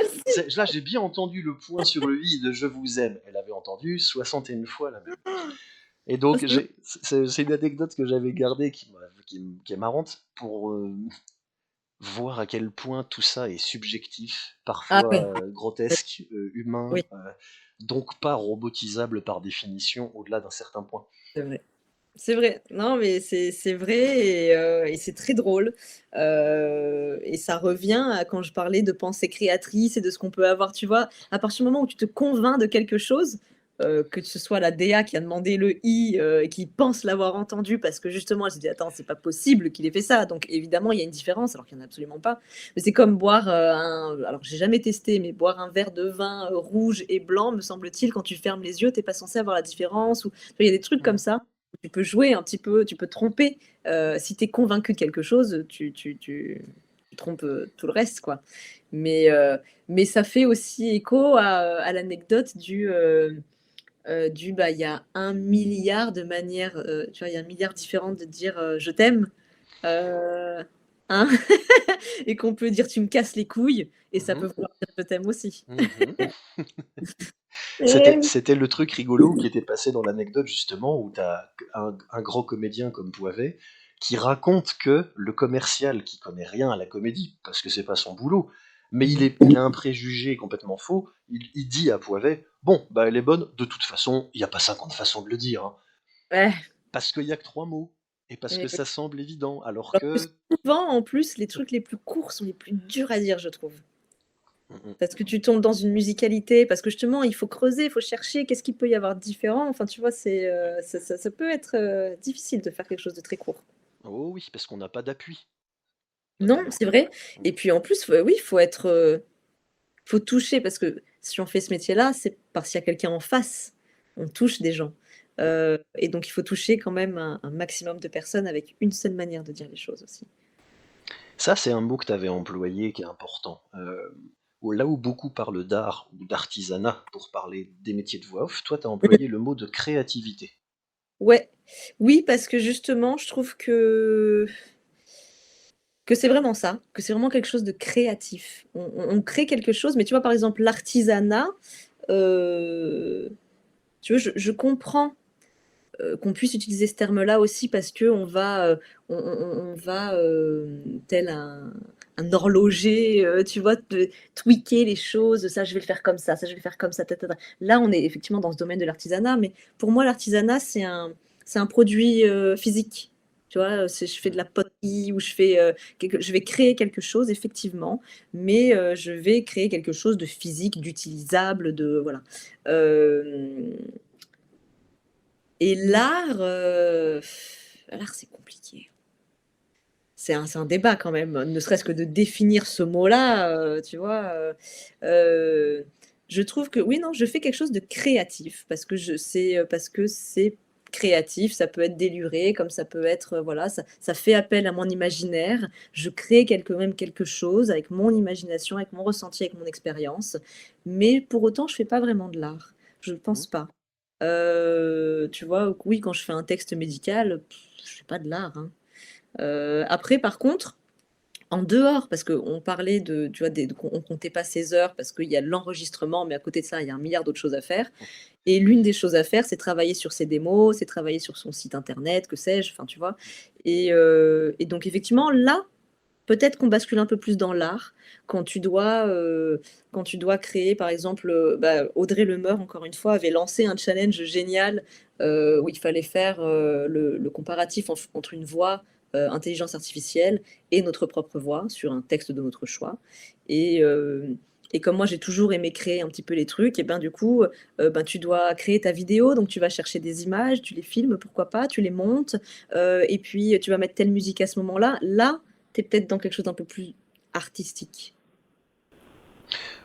Là, j'ai bien entendu le point sur le i de Je vous aime. Elle avait entendu 61 fois la même. Et donc, c'est une anecdote que j'avais gardée qui est marrante pour voir à quel point tout ça est subjectif, Ah parfois ouais. grotesque, humain, Oui, donc pas robotisable par définition au-delà d'un certain point. c'est vrai. C'est vrai. Non, mais c'est vrai et c'est très drôle. Et ça revient à quand je parlais de pensée créatrice et de ce qu'on peut avoir, tu vois? À partir du moment où tu te convaincs de quelque chose, que ce soit la DA qui a demandé le i, et qui pense l'avoir entendu parce que justement elle s'est dit: «Attends, c'est pas possible qu'il ait fait ça». Donc évidemment, il y a une différence alors qu'il y en a absolument pas. Mais c'est comme boire, alors j'ai jamais testé, mais boire un verre de vin, rouge et blanc, me semble-t-il, quand tu fermes les yeux, tu es pas censé avoir la différence ou tu vois, il y a des trucs comme ça. Tu peux jouer un petit peu, tu peux te tromper. Si tu es convaincu de quelque chose, tu trompes tout le reste, quoi. Mais ça fait aussi écho à l'anecdote bah, il y a 1 milliard de manières, tu vois, il y a 1 milliard différentes de dire je t'aime. Hein. Et qu'on peut dire tu me casses les couilles, et ça peut vouloir dire je t'aime aussi. C'était le truc rigolo qui était passé dans l'anecdote justement où tu as un grand comédien comme Poivet qui raconte que le commercial qui connaît rien à la comédie, parce que c'est pas son boulot, mais il a un préjugé complètement faux, il dit à Poivet bon, bah elle est bonne, de toute façon, il n'y a pas 50 façons de le dire, hein, Ouais. parce qu'il n'y a que 3 mots, et parce que ça semble évident, alors Alors que que... souvent, en plus, les trucs les plus courts sont les plus durs à dire, je trouve. Parce que tu tombes dans une musicalité, parce que justement, il faut creuser, il faut chercher qu'est-ce qu'il peut y avoir de différent. Enfin, tu vois, ça peut être difficile de faire quelque chose de très court. Oh oui, parce qu'on n'a pas d'appui. Non, c'est vrai. Et puis en plus, oui, il faut toucher, parce que si on fait ce métier-là, c'est parce qu'il y a quelqu'un en face. On touche des gens. Et donc, il faut toucher quand même un maximum de personnes avec une seule manière de dire les choses aussi. Ça, c'est un mot que tu avais employé qui est important. là où beaucoup parlent d'art ou d'artisanat pour parler des métiers de voix off, toi, tu as employé le mot de créativité. Ouais. Oui, parce que justement, je trouve que c'est vraiment ça, que c'est vraiment quelque chose de créatif. On crée quelque chose, mais tu vois, par exemple, l'artisanat, tu vois, je comprends qu'on puisse utiliser ce terme-là aussi parce qu'on va, on va tel un horloger, tu vois, tweaker les choses, ça je vais le faire comme ça je vais le faire comme ça. Là, on est effectivement dans ce domaine de l'artisanat, mais pour moi, l'artisanat, c'est un produit physique. Tu vois, je fais de la poterie ou je vais créer quelque chose, effectivement, mais je vais créer quelque chose de physique, d'utilisable, de voilà. Et l'art, c'est compliqué. C'est un débat quand même, ne serait-ce que de définir ce mot-là, tu vois? Je trouve que oui, non, je fais quelque chose de créatif parce que c'est créatif, ça peut être déluré, comme ça peut être, voilà, ça fait appel à mon imaginaire. Je crée même quelque chose avec mon imagination, avec mon ressenti, avec mon expérience, mais pour autant, je fais pas vraiment de l'art. Je pense pas. Tu vois? Oui, quand je fais un texte médical, je fais pas de l'art, hein. Après par contre, en dehors, parce qu'on parlait tu vois, on comptait pas ses heures parce qu'il y a l'enregistrement, mais à côté de ça, il y a un milliard d'autres choses à faire. Et l'une des choses à faire, c'est travailler sur ses démos, c'est travailler sur son site internet, que sais-je, enfin, tu vois? Et donc effectivement, là, peut-être qu'on bascule un peu plus dans l'art quand quand tu dois créer, par exemple, Audrey Lemeur, encore une fois, avait lancé un challenge génial où il fallait faire le comparatif entre une voix intelligence artificielle et notre propre voix sur un texte de notre choix. Et, euh, et comme moi, j'ai toujours aimé créer un petit peu les trucs, et ben du coup, tu dois créer ta vidéo, donc tu vas chercher des images, tu les filmes, pourquoi pas, tu les montes, et puis tu vas mettre telle musique à ce moment-là. Là, tu es peut-être dans quelque chose d'un peu plus artistique.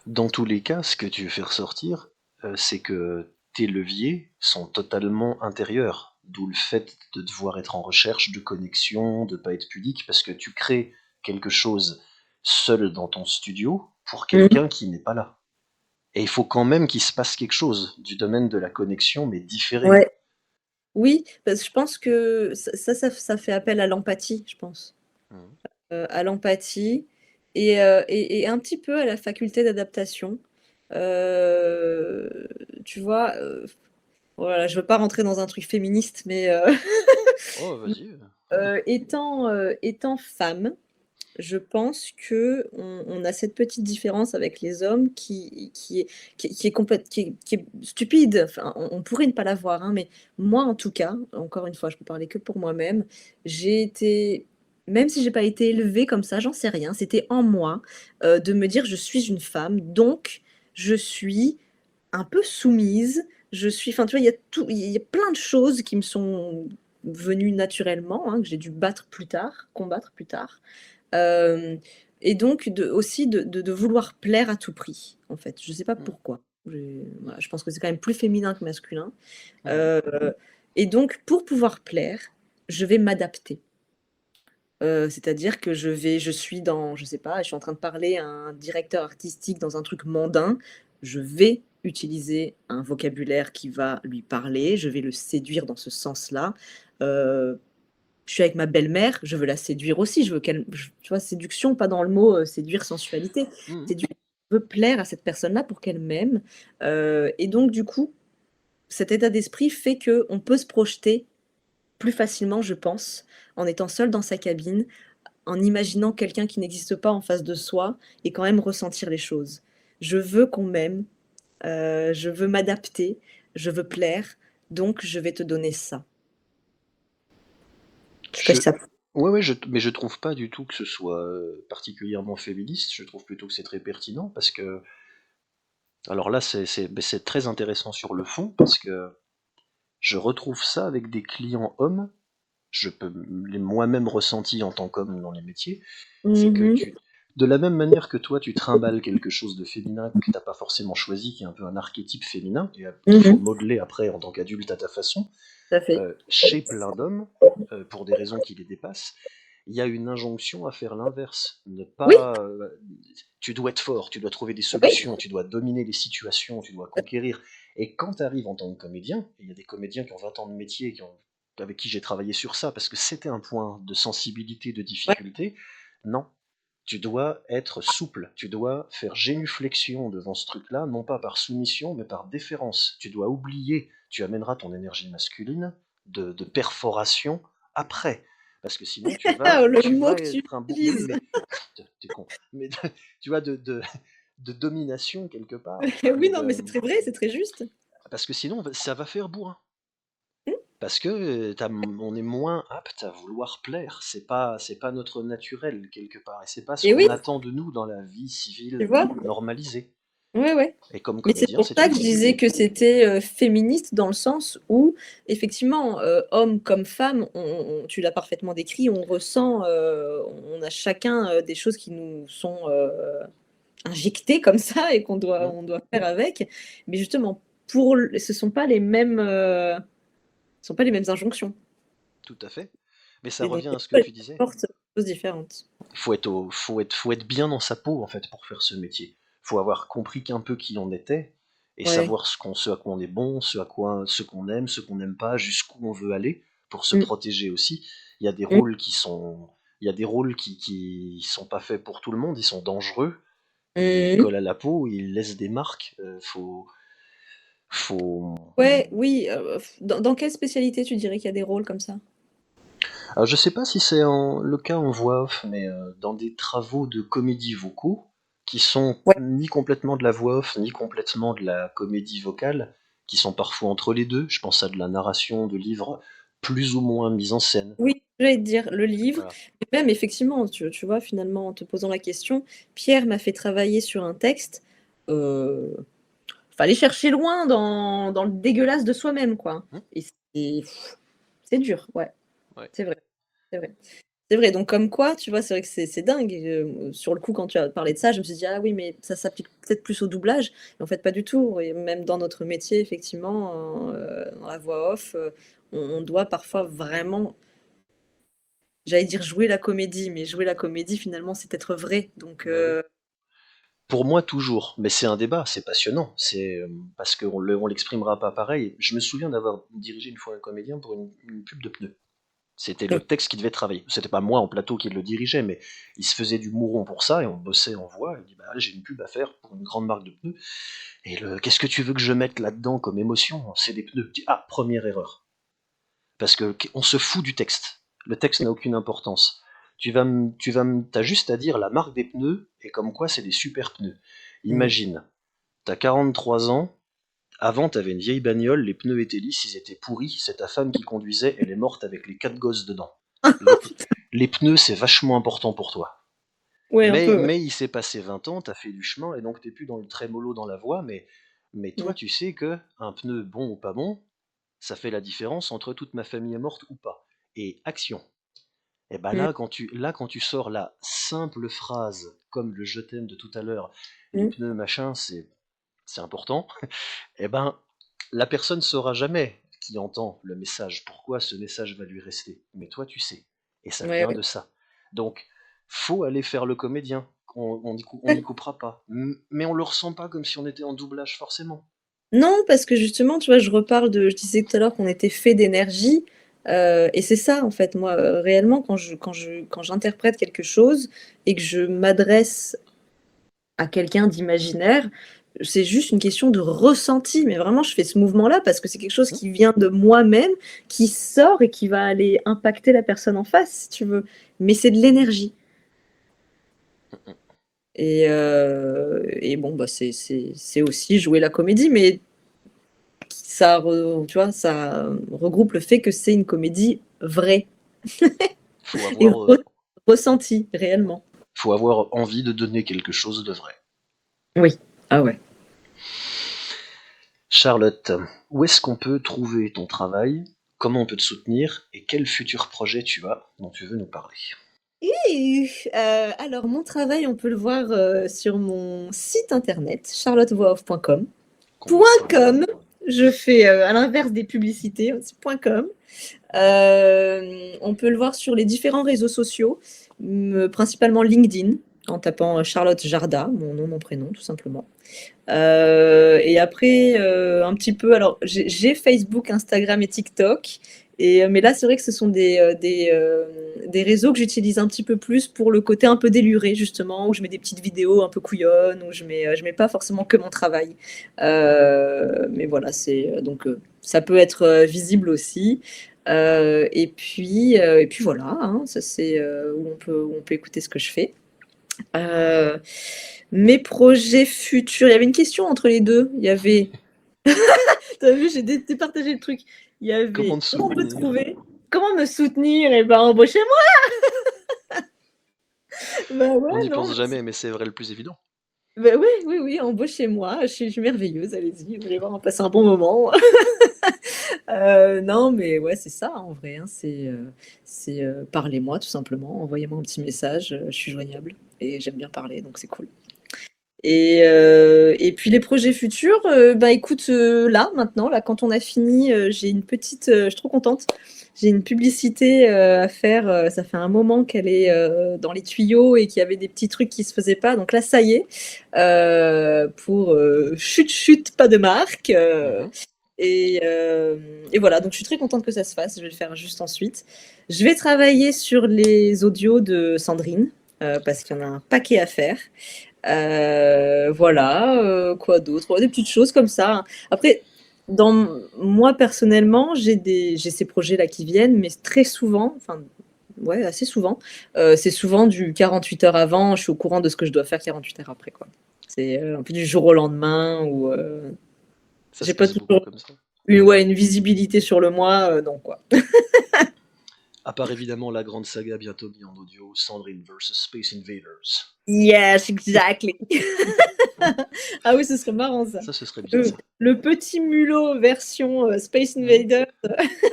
Dans tous les cas, ce que tu veux faire ressortir, c'est que tes leviers sont totalement intérieurs. D'où le fait de devoir être en recherche de connexion, de pas être pudique, parce que tu crées quelque chose seul dans ton studio pour quelqu'un qui n'est pas là. Et il faut quand même qu'il se passe quelque chose du domaine de la connexion, mais différé. Ouais. Oui, parce que je pense que ça fait appel à l'empathie, je pense. À l'empathie et un petit peu à la faculté d'adaptation. Tu vois, voilà, je veux pas rentrer dans un truc féministe, mais Oh, vas-y. étant femme, je pense que on a cette petite différence avec les hommes qui est stupide. Enfin, on pourrait ne pas l'avoir, hein, mais moi, en tout cas, encore une fois, je peux parler que pour moi-même, j'ai été, même si j'ai pas été élevée comme ça, j'en sais rien, c'était en moi de me dire je suis une femme, donc je suis un peu soumise. Enfin, tu vois, il y a plein de choses qui me sont venues naturellement, hein, que j'ai dû combattre plus tard. Euh, et donc aussi de vouloir plaire à tout prix, en fait. Je sais pas pourquoi. Voilà, je pense que c'est quand même plus féminin que masculin. Et donc, pour pouvoir plaire, je vais m'adapter. C'est-à-dire que je suis je sais pas, je suis en train de parler à un directeur artistique dans un truc mondain, je vais utiliser un vocabulaire qui va lui parler, je vais le séduire dans ce sens-là. Je suis avec ma belle-mère, je veux la séduire aussi, tu vois, séduction, pas dans le mot séduire, sensualité. Séduire, je veux plaire à cette personne-là pour qu'elle m'aime. Et donc, du coup, cet état d'esprit fait qu'on peut se projeter plus facilement, je pense, en étant seul dans sa cabine, en imaginant quelqu'un qui n'existe pas en face de soi et quand même ressentir les choses. Je veux qu'on m'aime, je veux m'adapter, je veux plaire, donc je vais te donner ça. Ouais, mais je trouve pas du tout que ce soit particulièrement féministe, je trouve plutôt que c'est très pertinent, parce que... Alors là, c'est très intéressant sur le fond, parce que je retrouve ça avec des clients hommes, je peux les moi-même ressenti en tant qu'homme dans les métiers, c'est que de la même manière que toi, tu trimbales quelque chose de féminin que t'as pas forcément choisi, qui est un peu un archétype féminin, et qu'il faut modeler après en tant qu'adulte à ta façon, chez plein d'hommes, pour des raisons qui les dépassent, il y a une injonction à faire l'inverse. Ne Oui, pas, tu dois être fort, tu dois trouver des oui, solutions, tu dois dominer les situations, tu dois conquérir. Et quand tu arrives en tant que comédien, et il y a des comédiens qui ont 20 ans de métier, avec qui j'ai travaillé sur ça, parce que c'était un point de sensibilité, de ouais. difficulté, non. Tu dois être souple, tu dois faire génuflexion devant ce truc-là, non pas par soumission, mais par déférence. Tu dois oublier, tu amèneras ton énergie masculine de perforation après. Parce que sinon, Le tu mot vas que tu être un bon. utilises. Mais t'es con. Mais tu vois, de domination quelque part. Oui, Et non, mais c'est très vrai, c'est très juste. parce que sinon, ça va faire bourrin. Hmm. Parce que on est moins apte à vouloir plaire. C'est pas notre naturel quelque part. Et c'est pas ce Et oui, qu'on attend de nous dans la vie tu civile vois. normalisée. Ouais, ouais. Et comme Mais c'est comédien, pour c'est ça une que je disais difficulté. que c'était féministe dans le sens où, effectivement, homme comme femme, tu l'as parfaitement décrit, on ressent, on a chacun des choses qui nous sont injectées comme ça et Mm, on doit faire avec. Mais justement, ce sont pas ce sont pas les mêmes injonctions. tout à fait. Mais ça Et donc, revient du à ce coup, que elles tu disais. apportent des choses différentes. Faut être bien dans sa peau en fait pour faire ce métier. Faut avoir compris qu'un peu qui on était et Ouais. savoir ce à quoi on est bon, ce qu'on aime, ce qu'on n'aime pas, jusqu'où on veut aller pour se Mm. protéger aussi. Il y a des Mm. rôles qui sont pas faits pour tout le monde, ils sont dangereux, ils Mm. collent à la peau, ils laissent des marques. Faut. Ouais, oui. Dans quelle spécialité tu dirais qu'il y a des rôles comme ça? Alors, je sais pas si c'est le cas en voix off, mais dans des travaux de comédie vocaux, qui sont Ouais. ni complètement de la voix off, ni complètement de la comédie vocale, qui sont parfois entre les deux. Je pense à de la narration de livres plus ou moins mis en scène. Oui, j'allais te dire le livre, Voilà. et même effectivement, tu vois, finalement, en te posant la question, Pierre m'a fait travailler sur un texte. euh, Fallait chercher loin dans le dégueulasse de soi-même, quoi. Hmm. Et c'est dur, ouais, Ouais. c'est vrai, c'est vrai. C'est vrai, donc comme quoi, tu vois, c'est vrai que c'est dingue. Sur le coup, quand tu as parlé de ça, je me suis dit, ah oui, mais ça s'applique peut-être plus au doublage. Mais en fait, pas du tout. Et même dans notre métier, effectivement, dans la voix off, on doit parfois vraiment, j'allais dire jouer la comédie, mais jouer la comédie, finalement, c'est être vrai. Donc, Bah oui. Pour moi, toujours. Mais c'est un débat, c'est passionnant. C'est parce on l'exprimera pas pareil. Je me souviens d'avoir dirigé une fois un comédien pour une pub de pneus. C'était le texte qui devait travailler. C'était pas moi en plateau qui le dirigeait, mais il se faisait du mouron pour ça et on bossait en voix. Il dit bah là, j'ai une pub à faire pour une grande marque de pneus. Et qu'est-ce que tu veux que je mette là-dedans comme émotion? C'est des pneus. Je dis, ah, première erreur. Parce que on se fout du texte. Le texte n'a aucune importance. T'as juste à dire la marque des pneus et comme quoi c'est des super pneus. Imagine, t'as 43 ans, avant, t'avais une vieille bagnole, les pneus étaient lisses, ils étaient pourris, c'est ta femme qui conduisait, elle est morte avec les 4 gosses dedans. Les pneus, c'est vachement important pour toi. ouais, un peu. Ouais. Mais il s'est passé 20 ans, t'as fait du chemin, et donc t'es plus dans le trémolo dans la voix, mais toi, tu sais que un pneu bon ou pas bon, ça fait la différence entre toute ma famille est morte ou pas. Et action. Et ben Mm. là, quand tu sors la simple phrase, comme le je t'aime de tout à l'heure, les Mm. pneus machin, c'est important, et ben la personne saura jamais qui entend le message, pourquoi ce message va lui rester. Mais toi, tu sais. Et ça Ouais, vient ouais. de ça. Donc, faut aller faire le comédien. On n'y coupera pas. Mais on le ressent pas comme si on était en doublage forcément. Non, parce que justement, tu vois, je disais tout à l'heure qu'on était fait d'énergie, et c'est ça, en fait, moi, réellement, quand j'interprète quelque chose et que je m'adresse à quelqu'un d'imaginaire, c'est juste une question de ressenti, mais vraiment, je fais ce mouvement-là parce que c'est quelque chose qui vient de moi-même, qui sort et qui va aller impacter la personne en face, si tu veux. Mais c'est de l'énergie. Et bon, bah, c'est aussi jouer la comédie, mais tu vois, ça regroupe le fait que c'est une comédie vraie Faut et avoir, ressentie réellement. faut avoir envie de donner quelque chose de vrai. Oui, ah ouais. Charlotte, où est-ce qu'on peut trouver ton travail? Comment on peut te soutenir? Et quel futur projet tu as dont tu veux nous parler? Alors, mon travail, on peut le voir sur mon site internet, charlottevoixoff.com. .com, Je fais à l'inverse des publicités, c'est .com. On peut le voir sur les différents réseaux sociaux, principalement LinkedIn, en tapant Charlotte Jarda, mon nom, mon prénom, tout simplement. Et après, un petit peu, alors j'ai Facebook, Instagram et TikTok. Mais là, c'est vrai que ce sont des réseaux que j'utilise un petit peu plus pour le côté un peu déluré, justement, où je mets des petites vidéos un peu couillonnes, où je mets pas forcément que mon travail. Mais voilà, donc ça peut être visible aussi. Et puis voilà, hein, ça c'est où on peut écouter ce que je fais. Mes projets futurs, il y avait une question entre les deux. Il y avait, t'as vu, j'ai départagé le truc. Il y avait Comment te comment on peut soutenir? trouver, comment me soutenir, et ben embauchez-moi. Bah On ouais, n'y non, pense jamais, mais c'est vrai le plus évident. bah ouais, oui, oui, embauchez-moi, je suis merveilleuse, allez-y, vous allez voir, on va passer un bon moment. Non, mais ouais, c'est ça, en vrai, hein, parlez-moi tout simplement, envoyez-moi un petit message, je suis joignable et j'aime bien parler, donc c'est cool. Et puis les projets futurs, bah écoute, là, maintenant, là, quand on a fini, j'ai une petite, je suis trop contente. J'ai une publicité à faire. Ça fait un moment qu'elle est dans les tuyaux et qu'il y avait des petits trucs qui se faisaient pas. Donc là, ça y est, pour chut chut, pas de marque. Et voilà, donc je suis très contente que ça se fasse. Je vais le faire juste ensuite. Je vais travailler sur les audios de Sandrine parce qu'il y en a un paquet à faire. Voilà, quoi d'autre? Des petites choses comme ça, hein. Après, moi personnellement, j'ai ces projets-là qui viennent, mais très souvent, enfin, ouais, assez souvent, c'est souvent du 48 heures avant, je suis au courant de ce que je dois faire 48 heures après, quoi. C'est un peu du jour au lendemain où Ça j'ai se pas passe beaucoup toujours comme ça. une visibilité sur le mois, non, quoi. À part évidemment la grande saga bientôt mise en audio, Sandrine vs Space Invaders. Yes, exactly. Ah oui, ce serait marrant ça. Ça, ce serait bien ça. Le petit mulot version Space Invaders.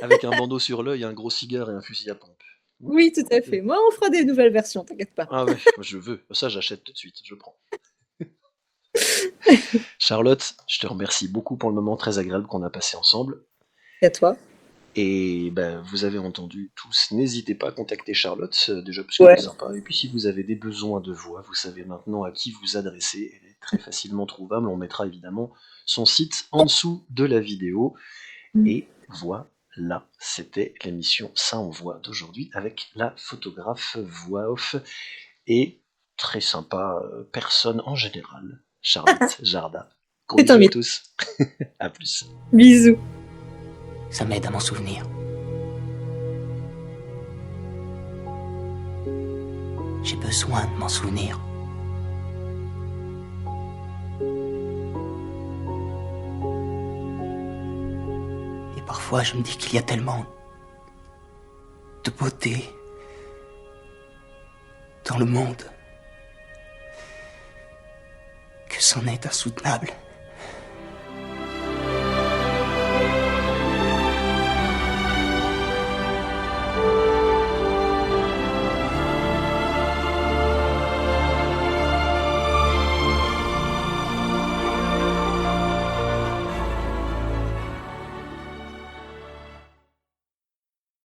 Avec un bandeau sur l'œil, un gros cigare et un fusil à pompe. Oui, tout à fait. Moi, on fera des nouvelles versions, t'inquiète pas. Ah ouais, je veux. Ça, j'achète tout de suite, je prends. Charlotte, je te remercie beaucoup pour le moment très agréable qu'on a passé ensemble. Et à toi. Et ben, vous avez entendu tous, n'hésitez pas à contacter Charlotte, déjà parce qu'elle est sympa. Et puis si vous avez des besoins de voix, vous savez maintenant à qui vous adresser. Elle est très facilement trouvable. On mettra évidemment son site en dessous de la vidéo. Et voilà, c'était l'émission Ça en voix d'aujourd'hui avec la photographe voix off et très sympa personne en général, Charlotte Jarda. Gros bisous à tous. À plus. Bisous. Ça m'aide à m'en souvenir. J'ai besoin de m'en souvenir. Et parfois, je me dis qu'il y a tellement de beauté dans le monde que c'en est insoutenable.